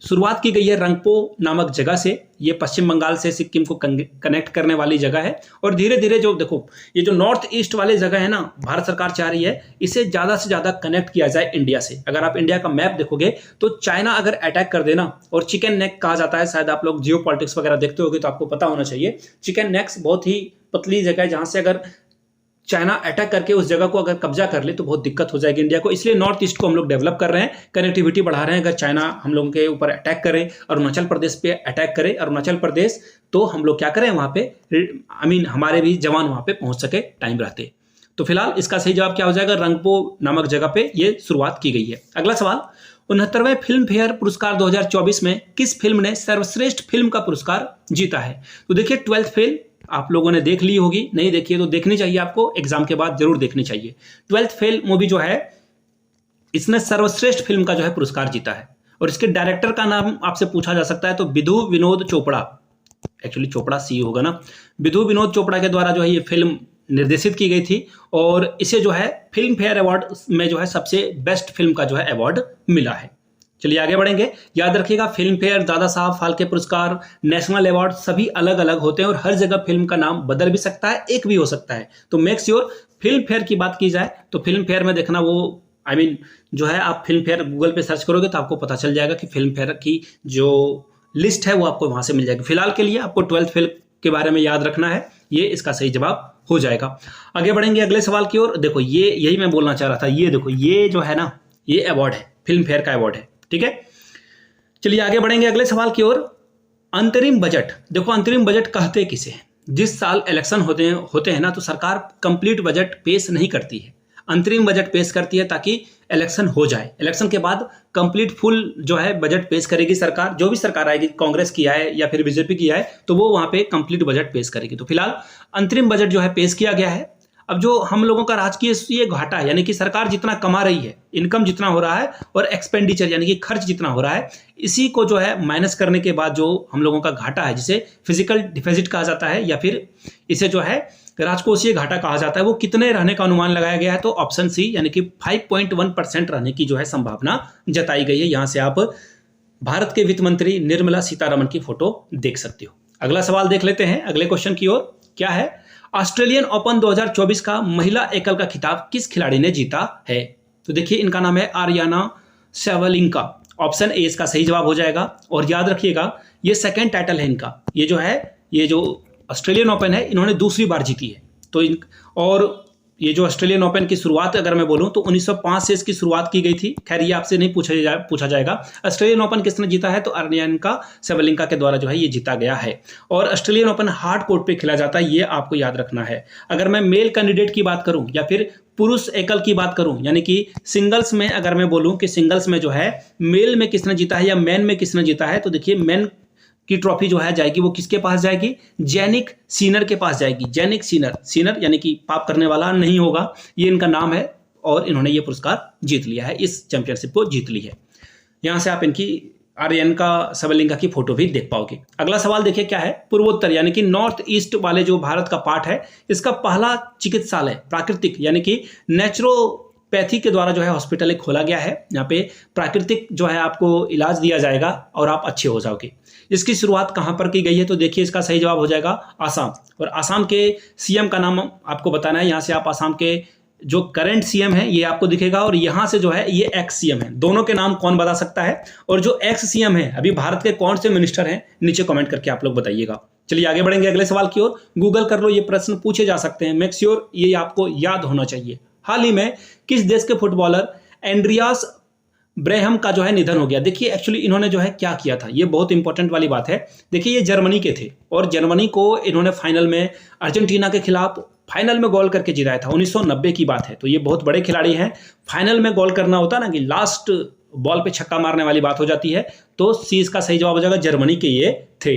शुरुआत की गई है रंगपो नामक जगह से। ये पश्चिम बंगाल से सिक्किम को कनेक्ट करने वाली जगह है, और धीरे धीरे जो देखो ये जो नॉर्थ ईस्ट वाले जगह है ना, भारत सरकार चाह रही है इसे ज़्यादा से ज़्यादा कनेक्ट किया जाए इंडिया से। अगर आप इंडिया का मैप देखोगे तो चाइना अगर अटैक कर देना, और चिकन नेक कहा जाता है, शायद आप लोग जियो पॉलिटिक्स वगैरह देखते होगे तो आपको पता होना चाहिए, चिकन नेक्स बहुत ही पतली जगह है जहाँ से अगर चाइना अटैक करके उस जगह को अगर कब्जा कर ले तो बहुत दिक्कत हो जाएगी इंडिया को। इसलिए नॉर्थ ईस्ट को हम लोग डेवलप कर रहे हैं, कनेक्टिविटी बढ़ा रहे हैं। अगर चाइना हम लोगों के ऊपर अटैक करे, अरुणाचल प्रदेश पे अटैक करे, अरुणाचल प्रदेश, तो हम लोग क्या करें वहाँ पे हमारे भी जवान वहाँ पे पहुँच सके टाइम रहते। तो फिलहाल इसका सही जवाब क्या हो जाएगा, रंगपो नामक जगह पे ये शुरुआत की गई है। अगला सवाल, 69वें फिल्म फेयर पुरस्कार 2024 में किस फिल्म ने सर्वश्रेष्ठ फिल्म का पुरस्कार जीता है? तो देखिए 12th फेल आप लोगों ने देख ली होगी, नहीं देखी है तो देखनी चाहिए आपको, एग्जाम के बाद जरूर देखनी चाहिए। 12th फेल मूवी जो है इसने सर्वश्रेष्ठ फिल्म का जो है पुरस्कार जीता है। और इसके डायरेक्टर का नाम आपसे पूछा जा सकता है, तो विधु विनोद चोपड़ा, एक्चुअली चोपड़ा सी होगा ना, विधु विनोद चोपड़ा के द्वारा जो है ये फिल्म निर्देशित की गई थी और इसे जो है फिल्म फेयर अवार्ड में जो है सबसे बेस्ट फिल्म का जो है अवार्ड मिला है। चलिए आगे बढ़ेंगे। याद रखिएगा, फिल्म फेयर, दादा साहब फाल्के पुरस्कार, नेशनल अवार्ड सभी अलग अलग होते हैं और हर जगह फिल्म का नाम बदल भी सकता है, एक भी हो सकता है। तो मेक श्योर फिल्म फेयर की बात की जाए तो फिल्म फेयर में देखना, वो जो है आप फिल्म फेयर गूगल पे सर्च करोगे तो आपको पता चल जाएगा कि फिल्म फेयर की जो लिस्ट है वो आपको वहां से मिल जाएगी। फिलहाल के लिए आपको 12th फिल्म के बारे में याद रखना है, ये इसका सही जवाब हो जाएगा। आगे बढ़ेंगे अगले सवाल की ओर। देखो ये यही मैं बोलना चाह रहा था, ये देखो ये जो है ना, ये अवार्ड है, फिल्म फेयर का अवार्ड है, ठीक है। चलिए आगे बढ़ेंगे अगले सवाल की ओर। अंतरिम बजट, देखो अंतरिम बजट कहते किसे हैं? जिस साल इलेक्शन होते हैं ना, तो सरकार कंप्लीट बजट पेश नहीं करती है, अंतरिम बजट पेश करती है ताकि इलेक्शन हो जाए। इलेक्शन के बाद कंप्लीट फुल जो है बजट पेश करेगी सरकार, जो भी सरकार आएगी, कांग्रेस की आए या फिर बीजेपी की आए, तो वो वहां पे कंप्लीट बजट पेश करेगी। तो फिलहाल अंतरिम बजट जो है पेश किया गया है। अब जो हम लोगों का राजकीय ये घाटा है, यानी कि सरकार जितना कमा रही है, इनकम जितना हो रहा है और एक्सपेंडिचर यानी कि खर्च जितना हो रहा है, इसी को जो है माइनस करने के बाद जो हम लोगों का घाटा है, जिसे फिजिकल डिफिसिट कहा जाता है या फिर इसे जो है राजकोषीय घाटा कहा जाता है, वो कितने रहने का अनुमान लगाया गया है? तो ऑप्शन सी यानी कि 5.1% रहने की जो है संभावना जताई गई है। यहां से आप भारत के वित्त मंत्री निर्मला सीतारमण की फोटो देख सकते हो। अगला सवाल देख लेते हैं अगले क्वेश्चन की ओर। क्या है? ऑस्ट्रेलियन ओपन 2024 का महिला एकल का खिताब किस खिलाड़ी ने जीता है? तो देखिए इनका नाम है आर्याना सेवलिंका। ऑप्शन ए इसका सही जवाब हो जाएगा। और याद रखिएगा ये सेकंड टाइटल है इनका, ये जो ऑस्ट्रेलियन ओपन है इन्होंने दूसरी बार जीती है। तो और ये जो ऑस्ट्रेलियन ओपन की शुरुआत अगर मैं बोलूं तो 1905 से इसकी शुरुआत की गई थी। खैर ये आपसे नहीं पूछा जाएगा ऑस्ट्रेलियन ओपन किसने जीता है, तो आर्याना सेवलिंका के द्वारा जो है ये जीता गया है। और ऑस्ट्रेलियन ओपन हार्ड कोर्ट पे खेला जाता है, ये आपको याद रखना है। अगर मैं मेल कैंडिडेट की बात करूं या फिर पुरुष एकल की बात करूं, यानी कि सिंगल्स में अगर मैं बोलूं कि सिंगल्स में जो है मेल में किसने जीता है या मैन में किसने जीता है, तो देखिए मैन की ट्रॉफी जो है जाएगी वो किसके पास जाएगी? जैनिक सीनर के पास जाएगी। जैनिक सीनर यानी कि पाप करने वाला नहीं होगा, ये इनका नाम है और इन्होंने ये पुरस्कार जीत लिया है, इस चैंपियनशिप को जीत ली है। यहां से आप इनकी आर्याना सेवलिंका की फोटो भी देख पाओगे। अगला सवाल देखिए क्या है? पूर्वोत्तर यानी कि नॉर्थ ईस्ट वाले जो भारत का पार्ट है, इसका पहला चिकित्सालय प्राकृतिक यानी कि नेचुरोपैथी के द्वारा जो है हॉस्पिटल खोला गया है। यहाँ पे प्राकृतिक जो है आपको इलाज दिया जाएगा और आप अच्छे हो जाओगे। इसकी शुरुआत कहां पर की गई है? तो देखिए इसका सही जवाब हो जाएगा आसाम। और आसाम के सीएम का नाम आपको बताना है। यहां से आप आसाम के जो करंट सीएम है ये आपको दिखेगा और यहां से जो है ये एक्स सीएम है। दोनों के नाम कौन बता सकता है? और जो एक्स सीएम है अभी भारत के कौन से मिनिस्टर हैं, नीचे कमेंट करके आप लोग बताइएगा। चलिए आगे बढ़ेंगे अगले सवाल की ओर। गूगल कर लो, ये प्रश्न पूछे जा सकते हैं, मेक श्योर ये आपको याद होना चाहिए। हाल ही में किस देश के फुटबॉलर एंड्रियास ब्रेहम का जो है निधन हो गया? देखिए एक्चुअली इन्होंने जो है क्या किया था, ये बहुत इंपॉर्टेंट वाली बात है। देखिए ये जर्मनी के थे और जर्मनी को इन्होंने फाइनल में अर्जेंटीना के खिलाफ फाइनल में गोल करके जिताया था। 1990 की बात है, तो ये बहुत बड़े खिलाड़ी हैं। फाइनल में गोल करना होता ना कि लास्ट बॉल पे छक्का मारने वाली बात हो जाती है। तो सी इसका सही जवाब हो जाएगा, जर्मनी के ये थे।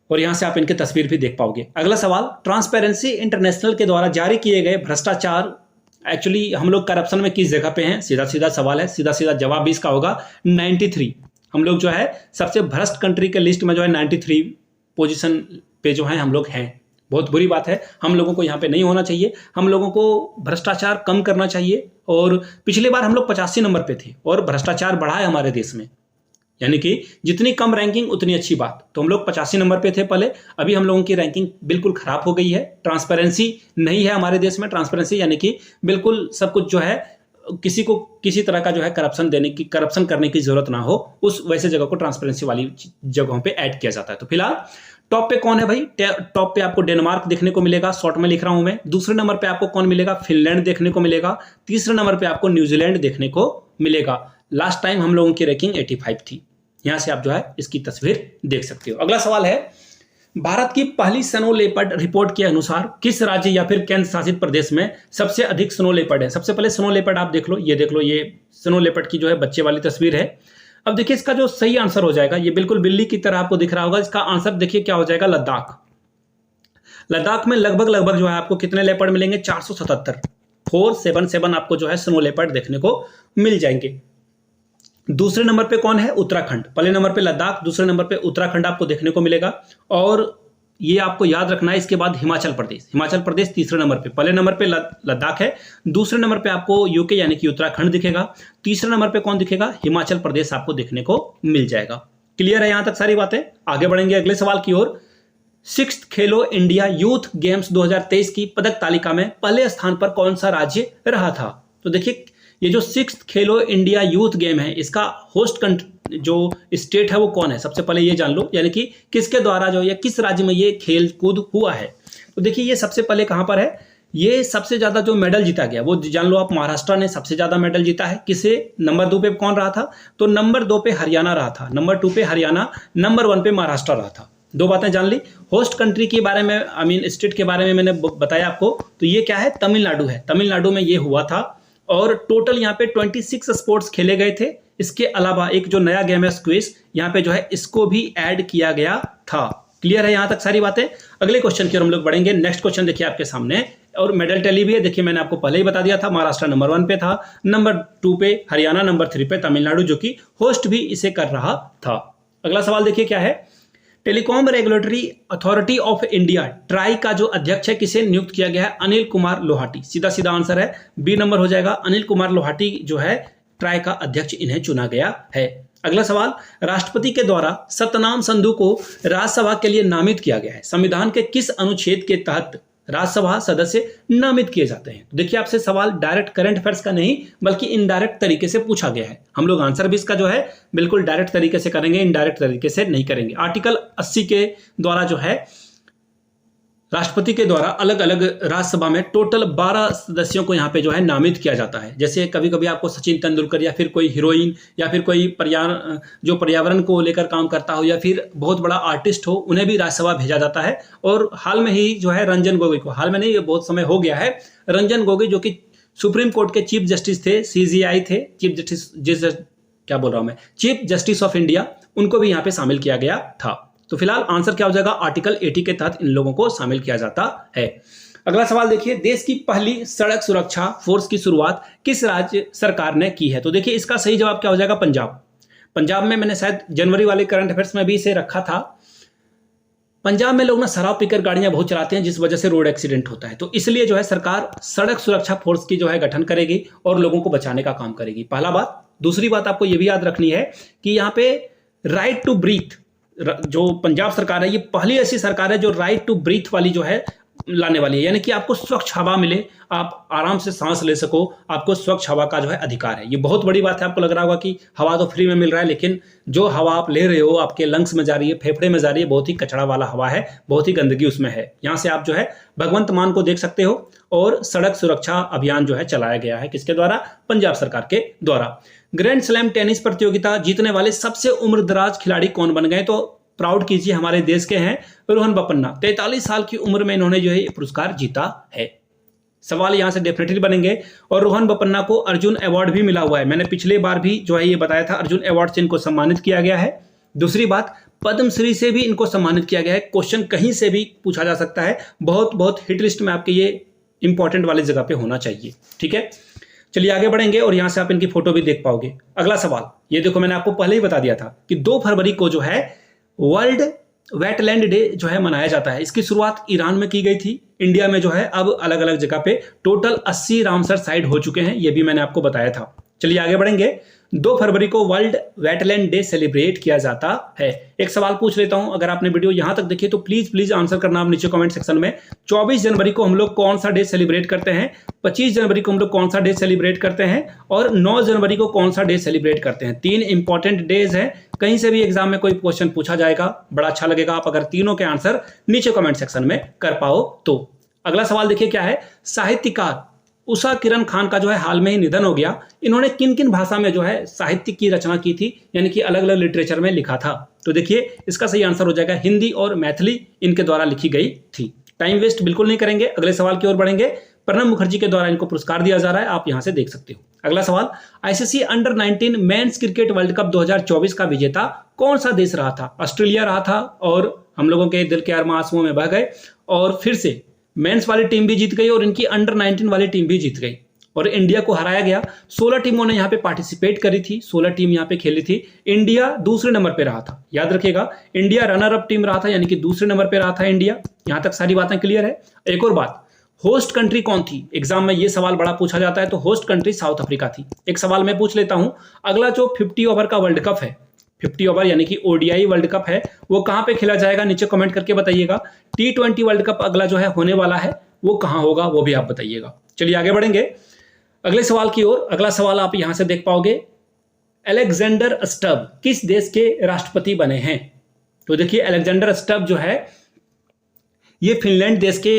और यहां से आप इनकी तस्वीर भी देख पाओगे। अगला सवाल, ट्रांसपेरेंसी इंटरनेशनल के द्वारा जारी किए गए भ्रष्टाचार, एक्चुअली हम लोग करप्शन में किस जगह पे हैं? सीधा सीधा सवाल है, सीधा सीधा जवाब भी इसका होगा 93। हम लोग जो है सबसे भ्रष्ट कंट्री के लिस्ट में जो है 93 पोजीशन पे जो है हम लोग हैं। बहुत बुरी बात है, हम लोगों को यहाँ पे नहीं होना चाहिए। हम लोगों को भ्रष्टाचार कम करना चाहिए। और पिछली बार हम लोग 85 नंबर पे थे और भ्रष्टाचार बढ़ा है हमारे देश में, यानी कि जितनी कम रैंकिंग उतनी अच्छी बात। तो हम लोग 85 नंबर पे थे पहले, अभी हम लोगों की रैंकिंग बिल्कुल खराब हो गई है। ट्रांसपेरेंसी नहीं है हमारे देश में। ट्रांसपेरेंसी यानी कि बिल्कुल सब कुछ जो है किसी को किसी तरह का जो है करप्शन करने की जरूरत ना हो, उस वैसे जगह को ट्रांसपेरेंसी वाली जगहों पे ऐड किया जाता है। तो फिलहाल टॉप पे कौन है भाई? टॉप पे आपको डेनमार्क देखने को मिलेगा, शॉर्ट में लिख रहा हूं मैं। दूसरे नंबर पे आपको कौन मिलेगा? फिनलैंड देखने को मिलेगा। तीसरे नंबर पे आपको न्यूजीलैंड देखने को मिलेगा। लास्ट टाइम हम लोगों की रैंकिंग 85 थी। यहां से आप जो है इसकी तस्वीर देख सकते हो। अगला सवाल है, भारत की पहली स्नो लेपर्ड रिपोर्ट के अनुसार किस राज्य या फिर केंद्र शासित प्रदेश में सबसे अधिक स्नो लेपर्ड है? सबसे पहले स्नो लेपर्ड आप देख लो, ये स्नो लेपर्ड की जो है बच्चे वाली तस्वीर है। अब देखिए इसका जो सही आंसर हो जाएगा, ये बिल्कुल बिल्ली की तरह आपको दिख रहा होगा। इसका आंसर देखिए क्या हो जाएगा, लद्दाख। लद्दाख में लगभग जो है आपको कितने लेपर्ड मिलेंगे? 477। 477 आपको जो है स्नो लेपर्ड देखने को मिल जाएंगे। दूसरे नंबर पे कौन है? उत्तराखंड। पहले नंबर पे लद्दाख, दूसरे नंबर पे उत्तराखंड आपको देखने को मिलेगा। और ये आपको याद रखना है। इसके बाद हिमाचल प्रदेश तीसरे नंबर पे। पहले नंबर पे लद्दाख है, दूसरे नंबर पे आपको यूके यानी कि उत्तराखंड दिखेगा, तीसरे नंबर पे कौन दिखेगा? हिमाचल प्रदेश आपको देखने को मिल जाएगा। क्लियर है यहां तक सारी बातें? आगे बढ़ेंगे अगले सवाल की ओर। 6th खेलो इंडिया यूथ गेम्स 2023 की पदक तालिका में पहले स्थान पर कौन सा राज्य रहा था? तो देखिए, ये जो 6th खेलो इंडिया यूथ गेम है, इसका होस्ट जो स्टेट है वो कौन है? सबसे पहले ये जान लो, यानी कि किसके द्वारा जो या किस राज्य में ये खेल कूद हुआ है। तो देखिए, ये सबसे पहले कहां पर है? ये सबसे ज्यादा जो मेडल जीता गया वो जान लो आप, महाराष्ट्र ने सबसे ज्यादा मेडल जीता है। किसे? नंबर 2 पे कौन रहा था? तो नंबर 2 पे हरियाणा रहा था, नंबर 2 पे हरियाणा, नंबर 1 पे महाराष्ट्र रहा था। दो बातें जान ली। होस्ट कंट्री के बारे में, स्टेट के बारे में मैंने बताया आपको। तो ये क्या है? तमिलनाडु है। तमिलनाडु में ये हुआ था। और टोटल यहाँ पे 26 स्पोर्ट्स खेले गए थे। इसके अलावा एक जो नया गेम है स्क्विज, यहाँ पे जो है इसको भी ऐड किया गया था। क्लियर है यहां तक सारी बातें? अगले क्वेश्चन की ओर हम लोग बढ़ेंगे। नेक्स्ट क्वेश्चन देखिए आपके सामने, और मेडल टैली भी है। देखिए, मैंने आपको पहले ही बता दिया था, महाराष्ट्र नंबर 1 पे था, नंबर 2 पे हरियाणा, नंबर 3 पे तमिलनाडु, जो कि होस्ट भी इसे कर रहा था। अगला सवाल देखिए क्या है। Telecom regulatory authority of India try का जो अध्यक्ष है, किसे नियुक्त किया गया है? अनिल कुमार लोहाटी। सीधा सीधा आंसर है, बी नंबर हो जाएगा। अनिल कुमार लोहाटी जो है ट्राई का अध्यक्ष इन्हें चुना गया है। अगला सवाल, राष्ट्रपति के द्वारा सतनाम संधू को राज्यसभा के लिए नामित किया गया है। संविधान के किस अनुच्छेद के तहत राज्यसभा सदस्य नामित किए जाते हैं? तो देखिए, आपसे सवाल डायरेक्ट करंट अफेयर्स का नहीं बल्कि इनडायरेक्ट तरीके से पूछा गया है। हम लोग आंसर भी इसका जो है बिल्कुल डायरेक्ट तरीके से करेंगे, इनडायरेक्ट तरीके से नहीं करेंगे। आर्टिकल 80 के द्वारा जो है राष्ट्रपति के द्वारा अलग अलग राज्यसभा में टोटल 12 सदस्यों को यहाँ पे जो है नामित किया जाता है। जैसे कभी कभी आपको सचिन तेंदुलकर या फिर कोई हीरोइन या फिर कोई पर्यावरण को लेकर काम करता हो या फिर बहुत बड़ा आर्टिस्ट हो, उन्हें भी राज्यसभा भेजा जाता है। और हाल में ही जो है रंजन गोगोई को, हाल में नहीं, ये बहुत समय हो गया है, रंजन गोगोई जो कि सुप्रीम कोर्ट के चीफ जस्टिस थे, CJI थे, चीफ जस्टिस ऑफ इंडिया, उनको भी यहाँ पे शामिल किया गया था। तो फिलहाल आंसर क्या हो जाएगा? आर्टिकल 80 के तहत इन लोगों को शामिल किया जाता है। अगला सवाल देखिए, देश की पहली सड़क सुरक्षा फोर्स की शुरुआत किस राज्य सरकार ने की है? तो देखिए, इसका सही जवाब क्या हो जाएगा? पंजाब। पंजाब में मैंने शायद जनवरी वाले करंट अफेयर्स में भी इसे रखा था। पंजाब में लोग ना शराब पीकर गाड़ियां बहुत चलाते हैं, जिस वजह से रोड एक्सीडेंट होता है। तो इसलिए जो है सरकार सड़क सुरक्षा फोर्स की जो है गठन करेगी और लोगों को बचाने का काम करेगी। पहला बात। दूसरी बात आपको यह भी याद रखनी है कि यहाँ पे राइट टू ब्रीथ, जो पंजाब सरकार है, ये पहली ऐसी सरकार है जो राइट टू ब्रीथ वाली जो है लाने वाली है। यानी कि आपको स्वच्छ हवा मिले, आप आराम से सांस ले सको, आपको स्वच्छ हवा का जो है अधिकार है। ये बहुत बड़ी बात है। आपको लग रहा होगा कि हवा तो फ्री में मिल रहा है, लेकिन जो हवा आप ले रहे हो आपके लंग्स में जा रही है, फेफड़े में जा रही है, बहुत ही कचरा वाला हवा है, बहुत ही गंदगी उसमें है। यहाँ से आप जो है भगवंत मान को देख सकते हो। और सड़क सुरक्षा अभियान जो है चलाया गया है किसके द्वारा? पंजाब सरकार के द्वारा। ग्रैंड स्लैम टेनिस प्रतियोगिता जीतने वाले सबसे उम्रदराज खिलाड़ी कौन बन गए? तो प्राउड कीजिए, हमारे देश के हैं रोहन बोपन्ना। 43 साल की उम्र में इन्होंने जो है पुरस्कार जीता है। सवाल यहां से डेफिनेटली बनेंगे। और रोहन बोपन्ना को अर्जुन अवार्ड भी मिला हुआ है। मैंने पिछले बार भी जो है ये बताया था, अर्जुन अवार्ड से इनको सम्मानित किया गया है। दूसरी बात, पद्मश्री से भी इनको सम्मानित किया गया है। क्वेश्चन कहीं से भी पूछा जा सकता है। बहुत हिट लिस्ट में आपके ये इंपॉर्टेंट वाली जगह पे होना चाहिए। ठीक है, चलिए आगे बढ़ेंगे और यहां से आप इनकी फोटो भी देख पाओगे। अगला सवाल, ये देखो, मैंने आपको पहले ही बता दिया था कि 2 फरवरी को जो है वर्ल्ड वेटलैंड डे जो है मनाया जाता है। इसकी शुरुआत ईरान में की गई थी। इंडिया में जो है अब अलग अलग जगह पे टोटल 80 रामसर साइट हो चुके हैं, ये भी मैंने आपको बताया था। चलिए आगे बढ़ेंगे। 2 फरवरी को वर्ल्ड वेटलैंड डे सेलिब्रेट किया जाता है। एक सवाल पूछ लेता हूं, अगर आपने वीडियो यहां तक देखी तो प्लीज आंसर करना आप नीचे कमेंट सेक्शन में। 24 जनवरी को हम लोग कौन सा डे सेलिब्रेट करते हैं? 25 जनवरी को हम लोग कौन सा डे सेलिब्रेट करते हैं? और 9 जनवरी को कौन सा डे सेलिब्रेट करते हैं? 3 इंपॉर्टेंट डेज हैं। कहीं से भी एग्जाम में कोई क्वेश्चन पूछा जाएगा, बड़ा अच्छा लगेगा आप अगर तीनों के आंसर नीचे कमेंट सेक्शन में कर पाओ तो। अगला सवाल देखिए क्या है। साहित्यकार उषा किरण खान का जो है हाल में ही निधन हो गया। इन्होंने किन किन भाषा में जो है साहित्य की रचना की थी, यानी कि अलग अलग लिटरेचर में लिखा था? तो देखिए, इसका सही आंसर हो जाएगा हिंदी और मैथिली इनके द्वारा लिखी गई थी। टाइम वेस्ट बिल्कुल नहीं करेंगे, अगले सवाल की ओर बढ़ेंगे। प्रणब मुखर्जी के द्वारा इनको पुरस्कार दिया जा रहा है, आप यहां से देख सकते हो। अगला सवाल, ICC under 19 men's cricket world cup 2024 का विजेता कौन सा देश रहा था? ऑस्ट्रेलिया रहा था और हम लोगों के दिल के अरमां आंसुओं में बह गए और फिर से मेंस वाली टीम भी जीत गई और इनकी अंडर 19 वाली टीम भी जीत गई और इंडिया को हराया गया। 16 टीमों ने यहाँ पे पार्टिसिपेट करी थी, 16 टीम यहाँ पे खेली थी। इंडिया दूसरे नंबर पे रहा था, याद रखिएगा। इंडिया रनर अप टीम रहा था, यानी कि दूसरे नंबर पे रहा था इंडिया। यहाँ तक सारी बातें क्लियर है। एक और बात, होस्ट कंट्री कौन थी? एग्जाम में ये सवाल बड़ा पूछा जाता है। तो होस्ट कंट्री साउथ अफ्रीका थी। एक सवाल मैं पूछ लेता हूं, अगला जो 50 ओवर का वर्ल्ड कप है, 50 ओवर यानी कि ओडीआई वर्ल्ड कप है, वो कहां पे खेला जाएगा? नीचे कमेंट करके बताइएगा। T20 वर्ल्ड कप अगला जो है होने वाला है, वो कहां होगा, वो भी आप बताइएगा। चलिए आगे बढ़ेंगे अगले सवाल की ओर। अगला सवाल आप यहां से देख पाओगे, अलेक्जेंडर स्टब किस देश के राष्ट्रपति बने हैं? तो देखिए, अलेक्जेंडर स्टब जो है ये फिनलैंड देश के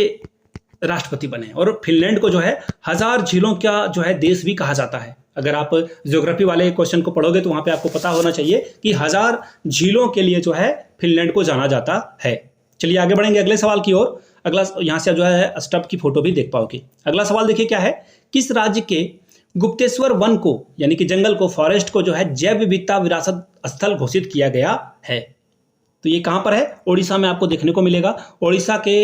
राष्ट्रपति बने और फिनलैंड को जो है 1000 झीलों का जो है देश भी कहा जाता है। अगर आप ज्योग्राफी वाले क्वेश्चन को पढ़ोगे तो वहां पे आपको पता होना चाहिए कि 1000 झीलों के लिए जो है फिनलैंड को जाना जाता है। चलिए आगे बढ़ेंगे अगले सवाल की ओर। अगला यहां से जो है स्टब की फोटो भी देख पाओगे। अगला सवाल देखिए क्या है, किस राज्य के गुप्तेश्वर वन को यानी कि जंगल को, फॉरेस्ट को जो है जैव विविधता विरासत स्थल घोषित किया गया है? तो ये कहां पर है? ओडिशा में आपको देखने को मिलेगा। ओडिशा के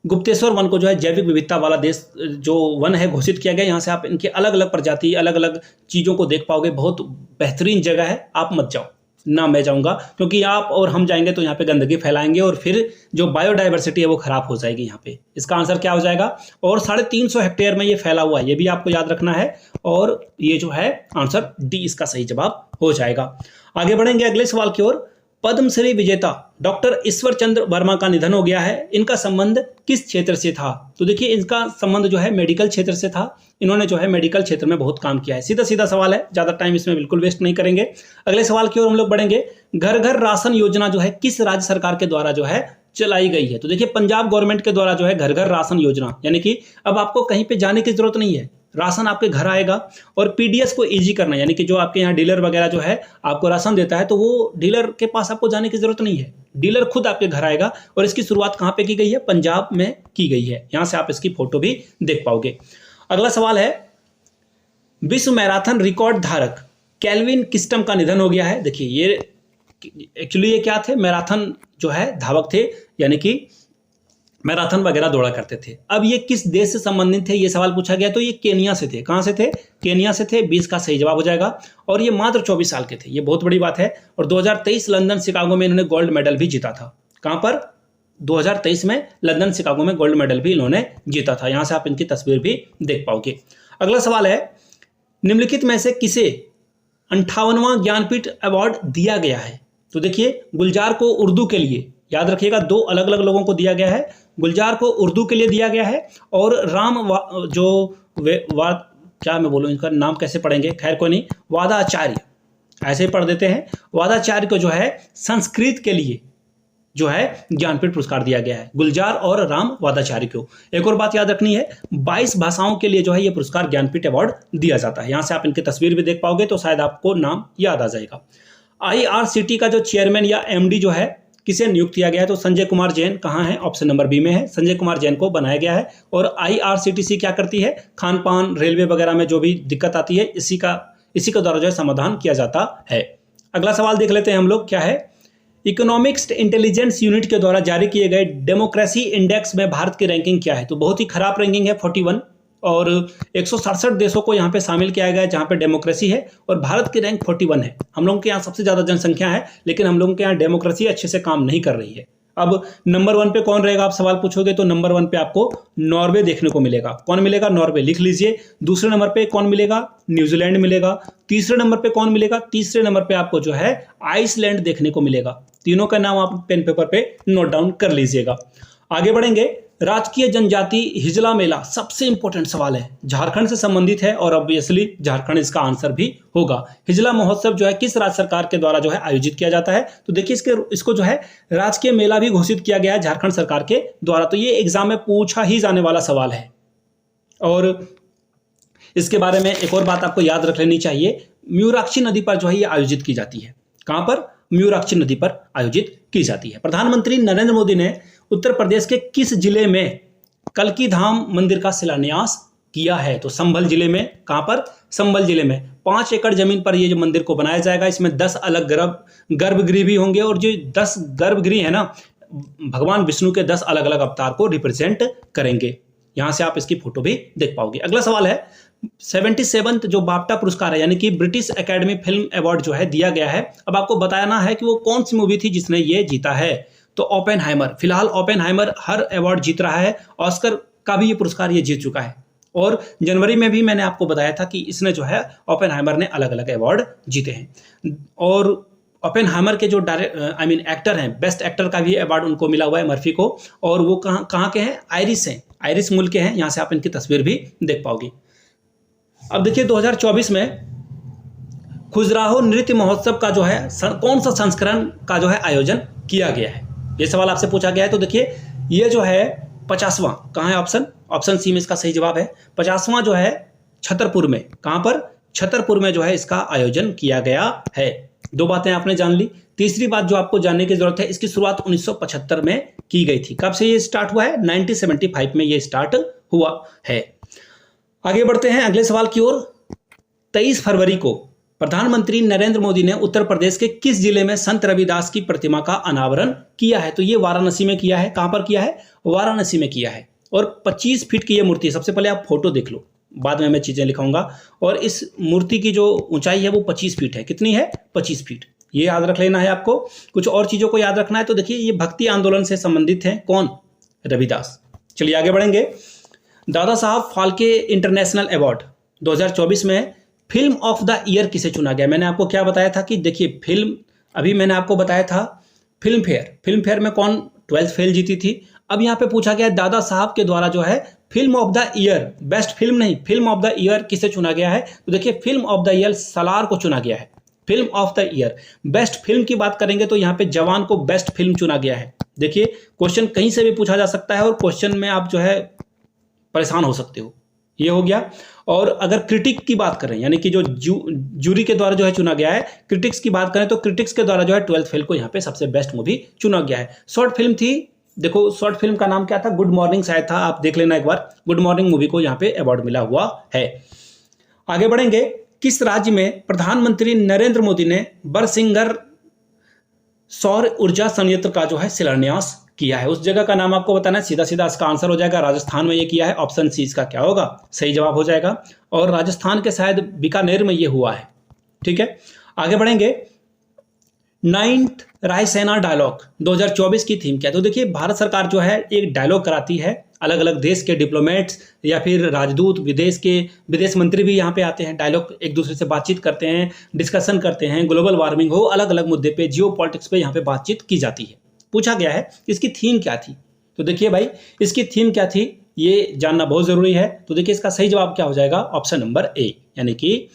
गुप्तेश्वर वन को जो है जैविक विविधता वाला देश जो वन है घोषित किया गया। यहाँ से आप इनके अलग अलग प्रजाति, अलग अलग चीज़ों को देख पाओगे। बहुत बेहतरीन जगह है, आप मत जाओ ना, मैं जाऊँगा, क्योंकि आप और हम जाएंगे तो यहाँ पे गंदगी फैलाएंगे और फिर जो बायोडाइवर्सिटी है वो खराब हो जाएगी यहाँ पे। इसका आंसर क्या हो जाएगा? और 350 हेक्टेयर में ये फैला हुआ है, ये भी आपको याद रखना है। और ये जो है आंसर डी इसका सही जवाब हो जाएगा। आगे बढ़ेंगे अगले सवाल की ओर। पद्मश्री विजेता डॉक्टर ईश्वर चंद्र वर्मा का निधन हो गया है। इनका संबंध किस क्षेत्र से था? तो देखिए, इनका संबंध जो है मेडिकल क्षेत्र से था। इन्होंने जो है मेडिकल क्षेत्र में बहुत काम किया है। सीधा सीधा सवाल है, ज़्यादा टाइम इसमें बिल्कुल वेस्ट नहीं करेंगे। अगले सवाल की ओर हम लोग बढ़ेंगे। घर घर राशन योजना जो है किस राज्य सरकार के द्वारा जो है चलाई गई है? तो देखिए, पंजाब गवर्नमेंट के द्वारा जो है घर घर राशन योजना, यानी कि अब आपको कहीं पे जाने की जरूरत नहीं है, राशन आपके घर आएगा। और पीडीएस को इजी करना, यानी कि जो आपके यहाँ डीलर वगैरह जो है आपको राशन देता है, तो वो डीलर के पास आपको जाने की जरूरत नहीं है, डीलर खुद आपके घर आएगा। और इसकी शुरुआत कहाँ पे की गई है? पंजाब में की गई है। यहाँ से आप इसकी फोटो भी देख पाओगे। अगला सवाल है, विश्व मैराथन रिकॉर्ड धारक केल्विन किस्टम का निधन हो गया है। देखिए, ये एक्चुअली ये क्या थे? मैराथन जो है धावक थे, यानी कि मैराथन वगैरह दौड़ा करते थे। अब ये किस देश से संबंधित थे? ये सवाल पूछा गया। तो ये केनिया से थे। कहाँ से थे? केनिया से थे। 20 का सही जवाब हो जाएगा। और ये मात्र 24 साल के थे, ये बहुत बड़ी बात है। और 2023 लंदन शिकागो में इन्होंने गोल्ड मेडल भी जीता था। कहाँ पर? 2023 में लंदन शिकागो में गोल्ड मेडल भी इन्होंने जीता था। यहाँ से आप इनकी तस्वीर भी देख पाओगे। अगला सवाल है, निम्नलिखित में से किसे 58वां ज्ञानपीठ अवार्ड दिया गया है? तो देखिए, गुलजार को उर्दू के लिए, याद रखिएगा, 2 अलग अलग लोगों को दिया गया है। गुलजार को उर्दू के लिए दिया गया है और क्या मैं बोलूँ, इनका नाम कैसे पढ़ेंगे, खैर कोई नहीं, वादाचार्य, ऐसे ही पढ़ देते हैं। वादाचार्य को जो है संस्कृत के लिए जो है ज्ञानपीठ पुरस्कार दिया गया है, गुलजार और राम वादाचार्य को। एक और बात याद रखनी है, 22 भाषाओं के लिए जो है ये पुरस्कार ज्ञानपीठ अवार्ड दिया जाता है। यहाँ से आप इनकी तस्वीर भी देख पाओगे तो शायद आपको नाम याद आ जाएगा। IRCT का जो चेयरमैन या MD जो है किसे नियुक्त किया गया है? तो संजय कुमार जैन। कहाँ है? ऑप्शन नंबर बी में है, संजय कुमार जैन को बनाया गया है। और IRCTC क्या करती है? खान पान, रेलवे वगैरह में जो भी दिक्कत आती है इसी के द्वारा जो है समाधान किया जाता है। अगला सवाल देख लेते हैं हम लोग, क्या है? इकोनॉमिक्स इंटेलिजेंस यूनिट के द्वारा जारी किए गए डेमोक्रेसी इंडेक्स में भारत की रैंकिंग क्या है? तो बहुत ही खराब रैंकिंग है, 41, और 167 देशों को यहाँ पे शामिल किया गया है जहाँ पे डेमोक्रेसी है। और भारत की रैंक 41 है। हम लोगों के यहाँ सबसे ज़्यादा जनसंख्या है, लेकिन हम लोगों के यहाँ डेमोक्रेसी अच्छे से काम नहीं कर रही है। अब नंबर 1 पे कौन रहेगा, आप सवाल पूछोगे तो नंबर 1 पे आपको नॉर्वे देखने को मिलेगा। कौन मिलेगा? नॉर्वे, लिख लीजिए। दूसरे नंबर पे कौन मिलेगा? न्यूजीलैंड मिलेगा। तीसरे नंबर पे कौन मिलेगा? तीसरे नंबर पे आपको जो है आइसलैंड देखने को मिलेगा। तीनों का नाम आप पेन पेपर पे नोट डाउन कर लीजिएगा। आगे बढ़ेंगे। राजकीय जनजाति हिजला मेला सबसे इंपॉर्टेंट सवाल है, झारखंड से संबंधित है और ऑब्वियसली झारखंड इसका आंसर भी होगा। हिजला महोत्सव जो है किस राज्य सरकार के द्वारा जो है आयोजित किया जाता है? तो देखिए, इसको जो है राजकीय मेला भी घोषित किया गया है झारखंड सरकार के द्वारा। तो ये एग्जाम में पूछा ही जाने वाला सवाल है। और इसके बारे में एक और बात आपको याद रख लेनी चाहिए, म्यूराक्षी नदी पर जो है ये आयोजित की जाती है। कहां पर? म्यूराक्षी नदी पर आयोजित की जाती है। प्रधानमंत्री नरेंद्र मोदी ने उत्तर प्रदेश के किस जिले में कल्की धाम मंदिर का शिलान्यास किया है? तो संभल जिले में। कहां पर? संभल जिले में 5 एकड़ जमीन पर ये जो मंदिर को बनाया जाएगा। इसमें 10 अलग गर्भगृह भी होंगे और जो 10 गर्भगृह है ना, भगवान विष्णु के 10 अलग अलग अवतार को रिप्रेजेंट करेंगे। यहाँ से आप इसकी फोटो भी देख पाओगे। अगला सवाल है 77th जो बाफ्टा पुरस्कार है यानी कि ब्रिटिश एकेडमी फिल्म अवार्ड जो है दिया गया है। अब आपको बताना है कि वो कौन सी मूवी थी जिसने ये जीता है। तो ओपेनहाइमर, फिलहाल ओपेनहाइमर हर अवार्ड जीत रहा है। ऑस्कर का भी ये पुरस्कार ये जीत चुका है और जनवरी में भी मैंने आपको बताया था कि इसने जो है ओपेनहाइमर ने अलग अलग अवार्ड जीते हैं। और ओपेनहाइमर के जो एक्टर हैं, बेस्ट एक्टर का भी अवार्ड उनको मिला हुआ है, मर्फी को। और वो कहाँ के हैं? आयरिश हैं, आयरिश मुल्क के हैं। यहाँ से आप इनकी तस्वीर भी देख पाओगे। अब देखिए 2024 में खुजराहो नृत्य महोत्सव का जो है कौन सा संस्करण का जो है आयोजन किया गया है, ये सवाल आपसे पूछा गया है। तो देखिए ये जो है 50वां, कहाँ है ऑप्शन सी में इसका सही जवाब है 50वां जो है छतरपुर में। कहाँ पर? छतरपुर में जो है इसका आयोजन किया गया है। दो बातें आपने जान ली। तीसरी बात जो आपको जानने की जरूरत है, इसकी शुरुआत 1975 में की गई थी। कब से ये स्टार्ट हुआ है? 1975 में ये स्टार्ट हुआ है। आगे बढ़ते हैं अगले सवाल की ओर। 23 फरवरी को प्रधानमंत्री नरेंद्र मोदी ने उत्तर प्रदेश के किस जिले में संत रविदास की प्रतिमा का अनावरण किया है? तो ये वाराणसी में किया है। कहां पर किया है? वाराणसी में किया है। और 25 फीट की ये मूर्ति है। सबसे पहले आप फोटो देख लो, बाद में मैं चीजें लिखाऊंगा। और इस मूर्ति की जो ऊंचाई है वो 25 फीट है। कितनी है? 25 फीट। ये याद रख लेना है आपको। कुछ और चीजों को याद रखना है। तो देखिए ये भक्ति आंदोलन से संबंधित है। कौन? रविदास। चलिए आगे बढ़ेंगे। दादा साहब फाल्के इंटरनेशनल अवार्ड 2024 में फिल्म ऑफ द ईयर किसे चुना गया? मैंने आपको क्या बताया था कि देखिए फिल्म, अभी मैंने आपको बताया था फिल्म फेयर में कौन 12th फेल जीती थी। अब यहाँ पे पूछा गया दादा साहब के द्वारा जो है film of the year, best film नहीं, फिल्म ऑफ द ईयर किसे चुना गया है? तो देखिए film of the year Salaar को चुना गया है। Film of the year best film की बात करेंगे तो यहाँ पे जवान को बेस्ट फिल्म चुना गया है। देखिए क्वेश्चन कहीं से भी पूछा जा सकता है और क्वेश्चन में आप जो है परेशान हो सकते हो। ये हो गया। और अगर क्रिटिक की बात करें यानी कि जो जूरी के द्वारा जो है चुना गया है, क्रिटिक्स की बात करें तो क्रिटिक्स के द्वारा जो है 12th फेल को यहाँ पे सबसे बेस्ट मूवी चुना गया है। शॉर्ट फिल्म थी, देखो शॉर्ट फिल्म का नाम क्या था? गुड मॉर्निंग शायद था, आप देख लेना एक बार। गुड मॉर्निंग मूवी को यहाँ पे अवार्ड मिला हुआ है। आगे बढ़ेंगे। किस राज्य में प्रधानमंत्री नरेंद्र मोदी ने बरसिंगर सौर ऊर्जा संयंत्र का जो है शिलान्यास किया है? उस जगह का नाम आपको बताना है। सीधा सीधा इसका आंसर हो जाएगा राजस्थान में ये किया है। ऑप्शन सी इसका क्या होगा? सही जवाब हो जाएगा। और राजस्थान के शायद बीकानेर में ये हुआ है। ठीक है, आगे बढ़ेंगे। 9th रायसेना डायलॉग 2024 की थीम क्या है? तो देखिए भारत सरकार जो है एक डायलॉग कराती है। अलग अलग देश के डिप्लोमेट्स या फिर राजदूत, विदेश मंत्री भी यहाँ पे आते हैं। डायलॉग एक दूसरे से बातचीत करते हैं, डिस्कशन करते हैं। ग्लोबल वार्मिंग हो, अलग अलग मुद्दे पे, जियो पॉलिटिक्स पे यहाँ पे बातचीत की जाती है। पूछा गया है इसकी थीम क्या थी? तो देखिए भाई इसकी थीम क्या थी ये जानना बहुत जरूरी है। तो देखिए इसका सही जवाब क्या हो जाएगा? ऑप्शन नंबर ए, यानी कि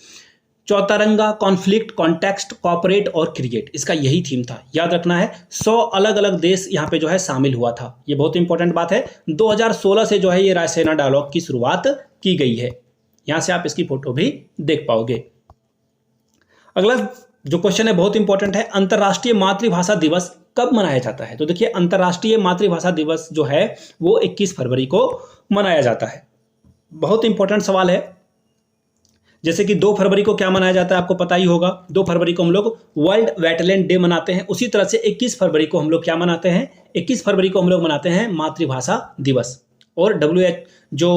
चौतरंगा, कॉन्फ्लिक्ट, कॉन्टेक्स्ट, कॉपरेट और क्रिएट। इसका यही थीम था। याद रखना है 100 अलग अलग देश यहाँ पे जो है शामिल हुआ था। ये बहुत इंपॉर्टेंट बात है। 2016 से जो है ये रायसेना डायलॉग की शुरुआत की गई है। यहां से आप इसकी फोटो भी देख पाओगे। अगला जो क्वेश्चन है बहुत इंपॉर्टेंट है। अंतर्राष्ट्रीय मातृभाषा दिवस कब मनाया जाता है? तो देखिए अंतर्राष्ट्रीय मातृभाषा दिवस जो है वो 21 फरवरी को मनाया जाता है। बहुत इंपॉर्टेंट सवाल है। जैसे कि 2 फरवरी को क्या मनाया जाता है आपको पता ही होगा। 2 फरवरी को हम लोग वर्ल्ड वेटलैंड डे मनाते हैं। उसी तरह से 21 फरवरी को हम लोग क्या मनाते हैं? 21 फरवरी को हम लोग मनाते हैं मातृभाषा दिवस। और जो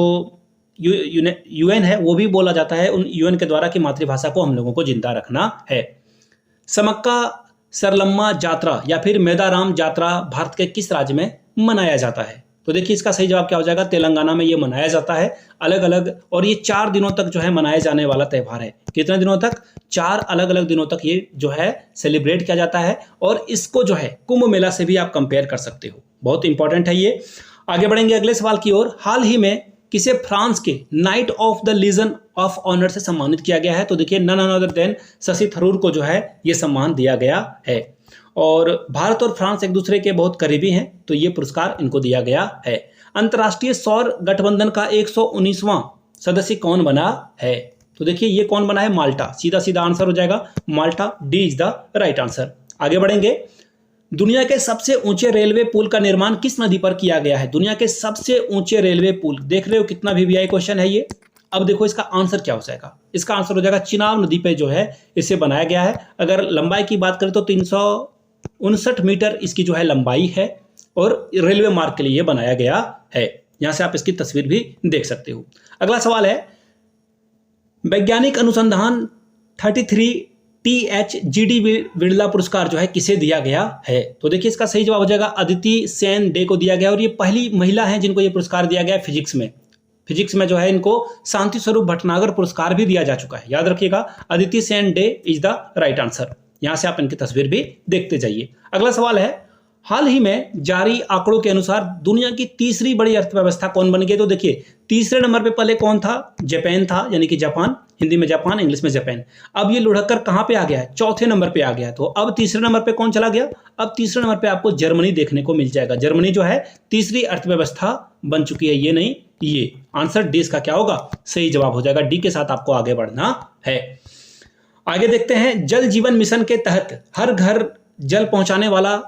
यूएन है वो भी बोला जाता है उन यूएन के द्वारा कि मातृभाषा को हम लोगों को जिंदा रखना है। समक्का सरलम्मा जात्रा या फिर मेदाराम जात्रा भारत के किस राज्य में मनाया जाता है? तो देखिए इसका सही जवाब क्या हो जाएगा? तेलंगाना में ये मनाया जाता है अलग अलग। और ये 4 दिनों तक जो है मनाए जाने वाला त्यौहार है। कितने दिनों तक? 4 अलग अलग दिनों तक ये जो है सेलिब्रेट किया जाता है। और इसको जो है कुंभ मेला से भी आप कंपेयर कर सकते हो। बहुत इंपॉर्टेंट है ये। आगे बढ़ेंगे अगले सवाल की ओर। हाल ही में किसे फ्रांस के knight of the Legion of Honour से सम्मानित किया गया है? तो देखिए none other than Shashi Tharoor को जो है ये सम्मान दिया गया है। और भारत और फ्रांस एक दूसरे के बहुत करीबी हैं तो ये पुरस्कार इनको दिया गया है। अंतर्राष्ट्रीय सौर गठबंधन का 119वां सदस्य कौन बना है? तो देखिए ये कौन बना है? माल्टा। सीधा सीधा आंसर हो जाएगा Malta. D is the right answer. आगे बढ़ेंगे। दुनिया के सबसे ऊंचे रेलवे पुल का निर्माण किस नदी पर किया गया है? दुनिया के सबसे ऊंचे रेलवे पुल, देख रहे हो कितना VVI क्वेश्चन है ये। अब देखो इसका आंसर क्या हो जाएगा? इसका आंसर हो जाएगा चिनाब नदी पे जो है इसे बनाया गया है। अगर लंबाई की बात करें तो 359 मीटर इसकी जो है लंबाई है। और रेलवे मार्ग के लिए ये बनाया गया है। यहां से आप इसकी तस्वीर भी देख सकते हो। अगला सवाल है, वैज्ञानिक अनुसंधान 33 THGD बिरला पुरस्कार जो है किसे दिया गया है? तो देखिए इसका सही जवाब हो जाएगा अदिति सेन डे को दिया गया, और ये पहली महिला है जिनको ये पुरस्कार दिया गया है फिजिक्स में। फिजिक्स में जो है इनको शांति स्वरूप भटनागर पुरस्कार भी दिया जा चुका है, याद रखिएगा। Aditi Sen day is the right answer. यहां से आप इनकी तस्वीर भी देखते जाइए। अगला सवाल है, हाल ही में जारी आंकड़ों के अनुसार दुनिया की तीसरी बड़ी अर्थव्यवस्था कौन बन गई? तो देखिए तीसरे नंबर पे पहले कौन था? जापान था, यानी कि जापान, हिंदी में जापान, इंग्लिश में जापान। अब ये लुढ़क कर कहां पे आ गया है? चौथे नंबर पे आ गया है। तो अब तीसरे नंबर पे कौन चला गया? अब तीसरे नंबर पे आपको जर्मनी देखने को मिल जाएगा। जर्मनी जो है तीसरी अर्थव्यवस्था बन चुकी है, ये नहीं ये। आंसर डी इसका क्या होगा? सही जवाब हो जाएगा। डी के साथ आपको आगे बढ़ना है। आगे देखते हैं, जल जीवन मिशन के तहत हर घर जल पहुंचाने वाला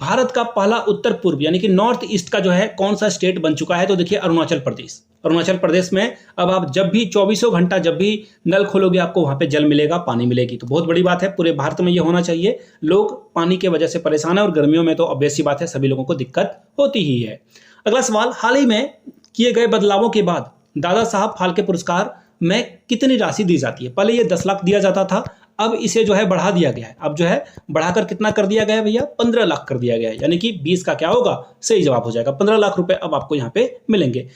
भारत का पहला उत्तर पूर्व यानी कि नॉर्थ ईस्ट का जो है कौन सा स्टेट बन चुका है? तो देखिए अरुणाचल प्रदेश। अरुणाचल प्रदेश में अब आप जब भी 24 घंटा जब भी नल खोलोगे आपको वहां पे जल मिलेगा, पानी मिलेगी। तो बहुत बड़ी बात है, पूरे भारत में ये होना चाहिए। लोग पानी के वजह से परेशान है और गर्मियों में तो ऑब्वियस सी बात है सभी लोगों को दिक्कत होती ही है। अगला सवाल, हाल ही में किए गए बदलावों के बाद दादा साहब फाल्के पुरस्कार में कितनी राशि दी जाती है? पहले ये 10 लाख दिया जाता था, अब इसे जो है बढ़ा दिया गया है। अब जो है बढ़ाकर कितना कर दिया गया है भैया? 15 लाख कर दिया गया है, यानी कि 20 का क्या होगा? सही जवाब हो जाएगा। 15 लाख रुपए अब आपको यहाँ पे मिलेंगे।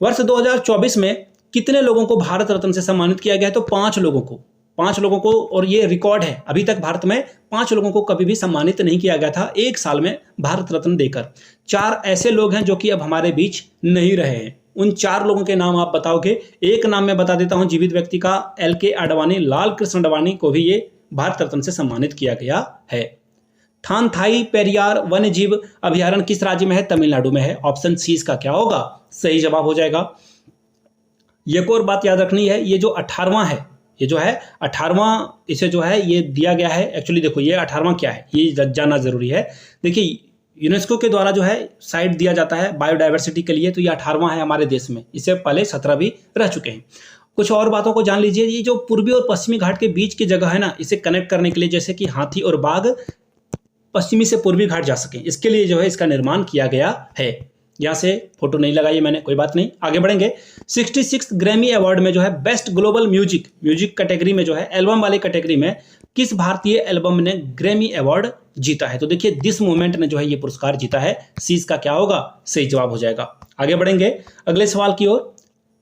वर्ष 2024 में कितने लोगों को भारत रत्न से सम्मानित किया गया है? तो 5 लोगों को। 5 लोगों को, और ये रिकॉर्ड है, अभी तक भारत में 5 लोगों को कभी भी सम्मानित नहीं किया गया था एक साल में भारत रत्न देकर। 4 ऐसे लोग हैं जो कि अब हमारे बीच नहीं रहे हैं। उन 4 लोगों के नाम आप बताओगे। एक नाम मैं बता देता हूं जीवित व्यक्ति का, LK आडवाणी, लाल कृष्ण आडवाणी को भी ये भारत रत्न से सम्मानित किया गया है। थानथाई पेरियार वन्य जीव अभयारण्य किस राज्य में है? तमिलनाडु में है। ऑप्शन सी इसका क्या होगा? सही जवाब हो जाएगा। एक और बात याद रखनी है, ये जो 18वां है, ये जो है 18वां इसे जो है ये दिया गया है। एक्चुअली देखो ये 18वां क्या है ये जानना जरूरी है। देखिए यूनेस्को के द्वारा जो है साइट दिया जाता है बायोडायवर्सिटी के लिए, तो ये 18वां है हमारे देश में। इससे पहले 17 भी रह चुके हैं। कुछ और बातों को जान लीजिए। ये जो पूर्वी और पश्चिमी घाट के बीच की जगह है ना, इसे कनेक्ट करने के लिए, जैसे कि हाथी और बाघ पश्चिमी से पूर्वी घाट जा सके, इसके लिए जो है इसका निर्माण किया गया है। यहाँ से फोटो नहीं लगाई है मैंने, कोई बात नहीं, आगे बढ़ेंगे। 66 ग्रैमी अवार्ड में जो है बेस्ट ग्लोबल म्यूजिक कैटेगरी में जो है एल्बम वाली कैटेगरी में किस भारतीय एल्बम ने ग्रैमी अवार्ड जीता है? तो देखिए दिस मोमेंट ने जो है ये पुरस्कार जीता है। सी का क्या होगा? सही जवाब हो जाएगा। आगे बढ़ेंगे अगले सवाल की ओर।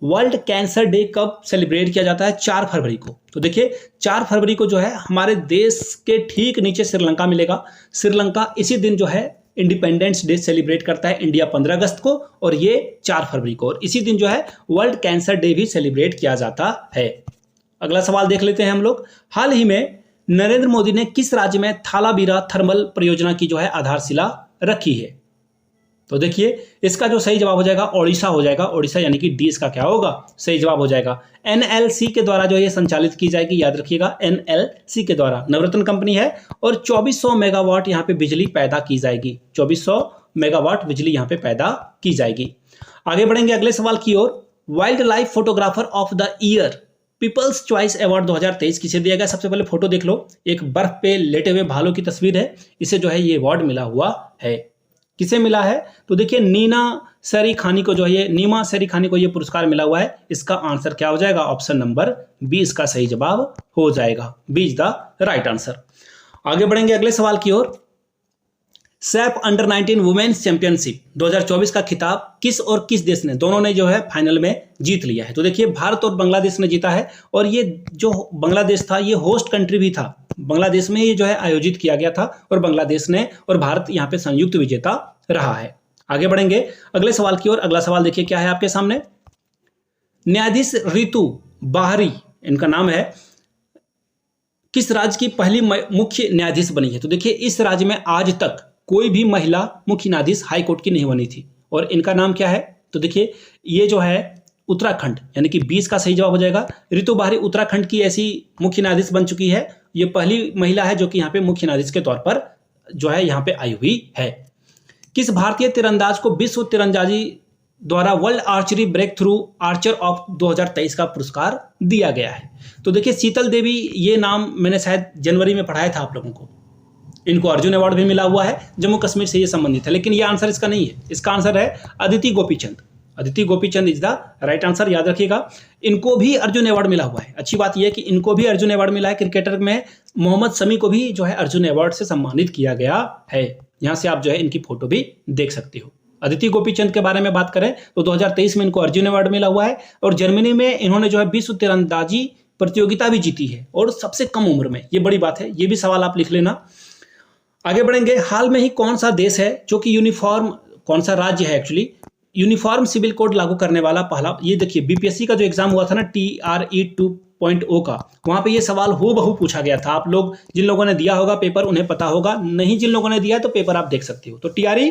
वर्ल्ड कैंसर डे कब सेलिब्रेट किया जाता है? 4 फरवरी को। तो देखिए 4 फरवरी को जो है हमारे देश के ठीक नीचे श्रीलंका मिलेगा। श्रीलंका इसी दिन जो है इंडिपेंडेंस डे सेलिब्रेट करता है, इंडिया 15 अगस्त को, और ये 4 फरवरी को। और इसी दिन जो है वर्ल्ड कैंसर डे भी सेलिब्रेट किया जाता है। अगला सवाल देख लेते हैं हम लोग। हाल ही में नरेंद्र मोदी ने किस राज्य में थालाबीरा थर्मल परियोजना की जो है आधारशिला रखी है? तो देखिए इसका जो सही जवाब हो जाएगा ओडिशा हो जाएगा। ओडिशा यानी कि डी इसका क्या होगा? सही जवाब हो जाएगा। NLC के द्वारा जो ये संचालित की जाएगी, याद रखिएगा NLC के द्वारा। नवरत्न कंपनी है और 2400 मेगावाट यहाँ पे बिजली पैदा की जाएगी। 2400 मेगावाट बिजली यहाँ पे पैदा की जाएगी। आगे बढ़ेंगे अगले सवाल की ओर। Wildlife photographer of the year people's choice award 2023 किसे दिया गया? सबसे पहले फोटो देख लो, एक बर्फ पे लेटे हुए भालू की तस्वीर है। इसे जो है ये अवार्ड मिला हुआ है। किसे मिला है? तो देखिए नीमा सरी खानी को जो है नीमा सरी खानी को ये पुरस्कार मिला हुआ है। इसका आंसर क्या हो जाएगा? ऑप्शन नंबर 20 का सही जवाब हो जाएगा। 20 द राइट आंसर। आगे बढ़ेंगे अगले सवाल की ओर। सैफ अंडर 19 वुमेन्स चैंपियनशिप 2024 का खिताब किस और किस देश ने, दोनों ने जो है फाइनल में जीत लिया है? तो देखिए भारत और बांग्लादेश ने जीता है, और ये जो बांग्लादेश था ये होस्ट कंट्री भी था। बांग्लादेश में ये जो है आयोजित किया गया था, और बांग्लादेश ने और भारत यहाँ पे संयुक्त विजेता रहा है। आगे बढ़ेंगे अगले सवाल की ओर। अगला सवाल देखिए क्या है आपके सामने। न्यायाधीश रितु बाहरी इनका नाम है, किस राज्य की पहली मुख्य न्यायाधीश बनी है? तो देखिए इस राज्य में आज तक कोई भी महिला मुख्य न्यायाधीश हाई कोर्ट की नहीं बनी थी, और इनका नाम क्या है? तो देखिए ये जो है उत्तराखंड, यानी कि 20 का सही जवाब हो जाएगा। रितु बाहरी उत्तराखंड की ऐसी मुख्य न्यायाधीश बन चुकी है। ये पहली महिला है जो कि यहाँ पे मुख्य न्यायाधीश के तौर पर जो है यहाँ पे आई हुई है। किस भारतीय तीरंदाज को विश्व तीरंदाजी द्वारा World Archery breakthrough archer of 2023 का पुरस्कार दिया गया है? तो देखिए शीतल देवी, ये नाम मैंने शायद जनवरी में पढ़ाया था आप लोगों को। इनको अर्जुन अवार्ड भी मिला हुआ है, जम्मू कश्मीर से ये संबंधित है। लेकिन ये आंसर इसका नहीं है, इसका आंसर है Aditi Gopichand. Aditi Gopichand is the right answer, याद रखिएगा। इनको भी अर्जुन अवार्ड मिला हुआ है। अच्छी बात यह है कि इनको भी अर्जुन अवार्ड मिला है। क्रिकेटर में मोहम्मद शमी को भी जो है अर्जुन अवार्ड से सम्मानित किया गया है। यहाँ से आप जो है इनकी फोटो भी देख सकते हो। अदिति गोपीचंद के बारे में बात करें तो 2023 में इनको अर्जुन अवार्ड मिला हुआ है और जर्मनी में इन्होंने जो है विश्व तीरंदाजी प्रतियोगिता भी जीती है और सबसे कम उम्र में। ये बड़ी बात है, ये भी सवाल आप लिख लेना। आगे बढ़ेंगे। हाल में ही कौन सा देश है जो कि यूनिफॉर्म, कौन सा राज्य है एक्चुअली, यूनिफॉर्म सिविल कोड लागू करने वाला पहला। ये देखिए बीपीएससी का जो एग्जाम हुआ था ना TRE 2.0 का, वहां पे ये सवाल हूबहू पूछा गया था। आप लोग जिन लोगों ने दिया होगा पेपर उन्हें पता होगा, नहीं जिन लोगों ने दिया है तो पेपर आप देख सकते हो। तो TRE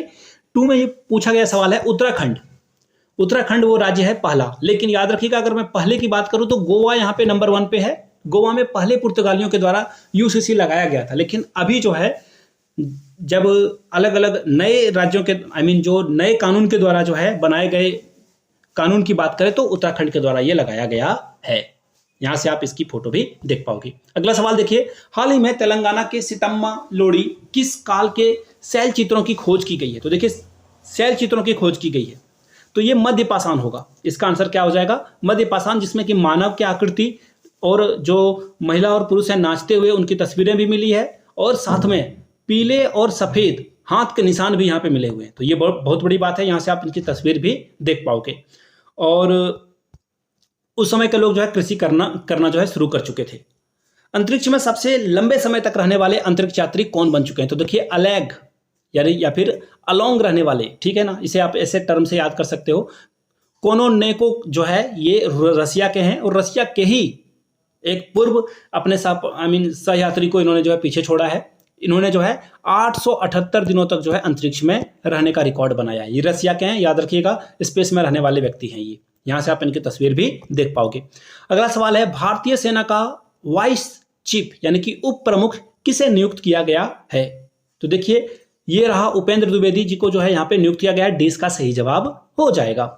2 में ये पूछा गया सवाल है उत्तराखंड। उत्तराखंड वो राज्य है पहला। लेकिन याद रखिएगा, अगर मैं पहले की बात करूं तो गोवा यहाँ पे नंबर 1 पे है। गोवा में पहले पुर्तगालियों के द्वारा UCC लगाया गया था, लेकिन अभी जो है जब अलग अलग नए राज्यों के जो नए कानून के द्वारा जो है बनाए गए कानून की बात करें तो उत्तराखंड के द्वारा ये लगाया गया है। यहां से आप इसकी फोटो भी देख पाओगे। अगला सवाल देखिए। हाल ही में तेलंगाना के सीतम्मा लोडी किस काल के शैल चित्रों की खोज की गई है? तो देखिए शैल चित्रों की खोज की गई है तो ये मध्य पाषाण होगा। इसका आंसर क्या हो जाएगा? मध्य पाषाण, जिसमें कि मानव की आकृति और जो महिला और पुरुष हैं नाचते हुए उनकी तस्वीरें भी मिली है और साथ में पीले और सफेद हाथ के निशान भी यहाँ पे मिले हुए हैं। तो ये बहुत बड़ी बात है। यहाँ से आप इनकी तस्वीर भी देख पाओगे। और उस समय के लोग जो है कृषि करना जो है शुरू कर चुके थे। अंतरिक्ष में सबसे लंबे समय तक रहने वाले अंतरिक्ष यात्री कौन बन चुके हैं? तो देखिए अलेग यानी या फिर अलोंग रहने वाले, ठीक है ना, इसे आप ऐसे टर्म से याद कर सकते हो। कोनोनेको जो है ये रसिया के हैं और रसिया के ही एक पूर्व अपने सहयात्री को इन्होंने जो है पीछे छोड़ा है। इन्होंने जो है 878 दिनों तक जो है अंतरिक्ष में रहने का रिकॉर्ड बनाया है। ये रसिया के हैं, याद रखिएगा, स्पेस में रहने वाले व्यक्ति हैं ये। यहां से आप इनकी तस्वीर भी देख पाओगे। अगला सवाल है, भारतीय सेना का वाइस चीफ यानी कि उप प्रमुख किसे नियुक्त किया गया है? तो देखिए ये रहा उपेंद्र द्विवेदी जी को जो है यहाँ पे नियुक्त किया गया है। डी इसका सही जवाब हो जाएगा।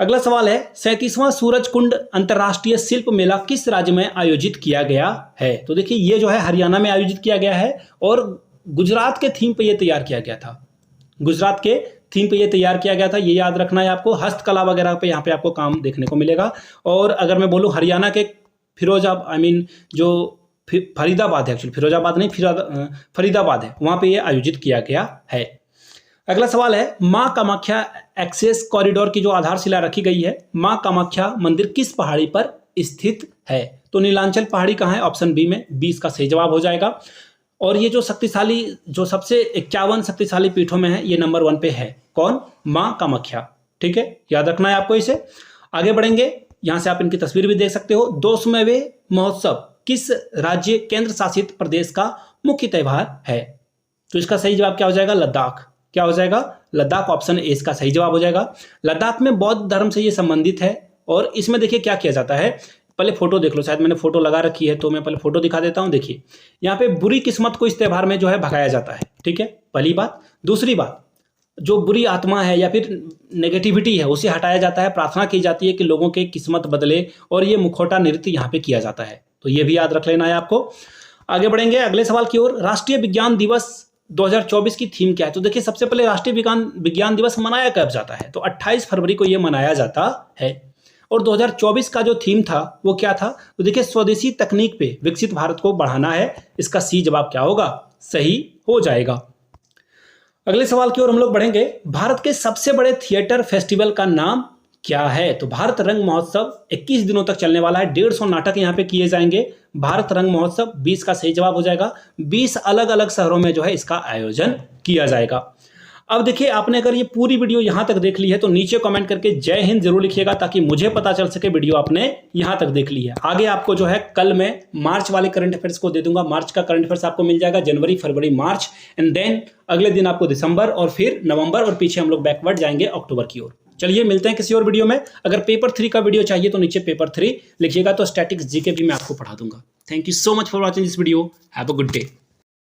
अगला सवाल है, 37वां सूरज कुंड अंतर्राष्ट्रीय शिल्प मेला किस राज्य में आयोजित किया गया है? तो देखिए ये जो है हरियाणा में आयोजित किया गया है और गुजरात के थीम पे ये तैयार किया गया था। गुजरात के थीम पे ये तैयार किया गया था, ये याद रखना है आपको। हस्तकला वगैरह पे यहाँ पे आपको काम देखने को मिलेगा। और अगर मैं बोलूँ हरियाणा के जो फरीदाबाद है, एक्चुअली फिरोजाबाद नहीं, फरीदाबाद है, वहाँ पे ये आयोजित किया गया है। अगला सवाल है, माँ कामाख्या एक्सेस कॉरिडोर की जो आधारशिला रखी गई है, माँ कामाख्या मंदिर किस पहाड़ी पर स्थित है? तो नीलांचल पहाड़ी कहाँ है? ऑप्शन बी में। 20 का सही जवाब हो जाएगा। और ये जो सबसे 51 शक्तिशाली पीठों में है, ये नंबर 1 पे है। कौन? माँ कामाख्या। ठीक है, याद रखना है आपको इसे। आगे बढ़ेंगे, यहां से आप इनकी तस्वीर भी देख सकते हो। 200वें महोत्सव किस राज्य केंद्र शासित प्रदेश का मुख्य त्योहार है? तो इसका सही जवाब क्या हो जाएगा? लद्दाख। क्या हो जाएगा? लद्दाख। ऑप्शन ए इसका सही जवाब हो जाएगा। लद्दाख में बौद्ध धर्म से ये संबंधित है और इसमें देखिए क्या किया जाता है। पहले फोटो देख लो, शायद मैंने फोटो लगा रखी है तो मैं पहले फोटो दिखा देता हूं। देखिए यहाँ पे बुरी किस्मत को इस त्योहार में जो है भगाया जाता है। ठीक है, पहली बात। दूसरी बात, जो बुरी आत्मा है या फिर नेगेटिविटी है उसे हटाया जाता है। प्रार्थना की जाती है कि लोगों के किस्मत बदले और ये मुखौटा नृत्य यहाँ पे किया जाता है। तो ये भी याद रख लेना है आपको। आगे बढ़ेंगे अगले सवाल की ओर। राष्ट्रीय विज्ञान दिवस 2024 की थीम क्या है? तो देखिए सबसे पहले राष्ट्रीय विज्ञान दिवस मनाया कब जाता है? तो 28 फरवरी को यह मनाया जाता है। और 2024 का जो थीम था वो क्या था? तो देखिए स्वदेशी तकनीक पे विकसित भारत को बढ़ाना है। इसका सी जवाब क्या होगा? सही हो जाएगा। अगले सवाल की ओर हम लोग बढ़ेंगे। भारत के सबसे बड़े थिएटर फेस्टिवल का नाम क्या है? तो भारत रंग महोत्सव 21 दिनों तक चलने वाला है। 150 नाटक यहाँ पे किए जाएंगे। भारत रंग महोत्सव 20 का सही जवाब हो जाएगा। 20 अलग अलग शहरों में जो है इसका आयोजन किया जाएगा। अब देखिए आपने अगर ये पूरी वीडियो यहाँ तक देख ली है तो नीचे कमेंट करके जय हिंद जरूर लिखिएगा ताकि मुझे पता चल सके वीडियो आपने यहाँ तक देख ली है। आगे आपको जो है कल मैं मार्च वाले करंट अफेयर्स को दे दूंगा। मार्च का करंट अफेयर्स आपको मिल जाएगा, जनवरी, फरवरी, मार्च एंड देन अगले दिन आपको दिसंबर और फिर नवंबर और पीछे हम लोग बैकवर्ड जाएंगे अक्टूबर की ओर। चलिए मिलते हैं किसी और वीडियो में। अगर पेपर 3 का वीडियो चाहिए तो नीचे पेपर 3 लिखिएगा, तो स्टैटिक्स जीके भी मैं आपको पढ़ा दूंगा। Thank you so much for watching this video. Have a good day.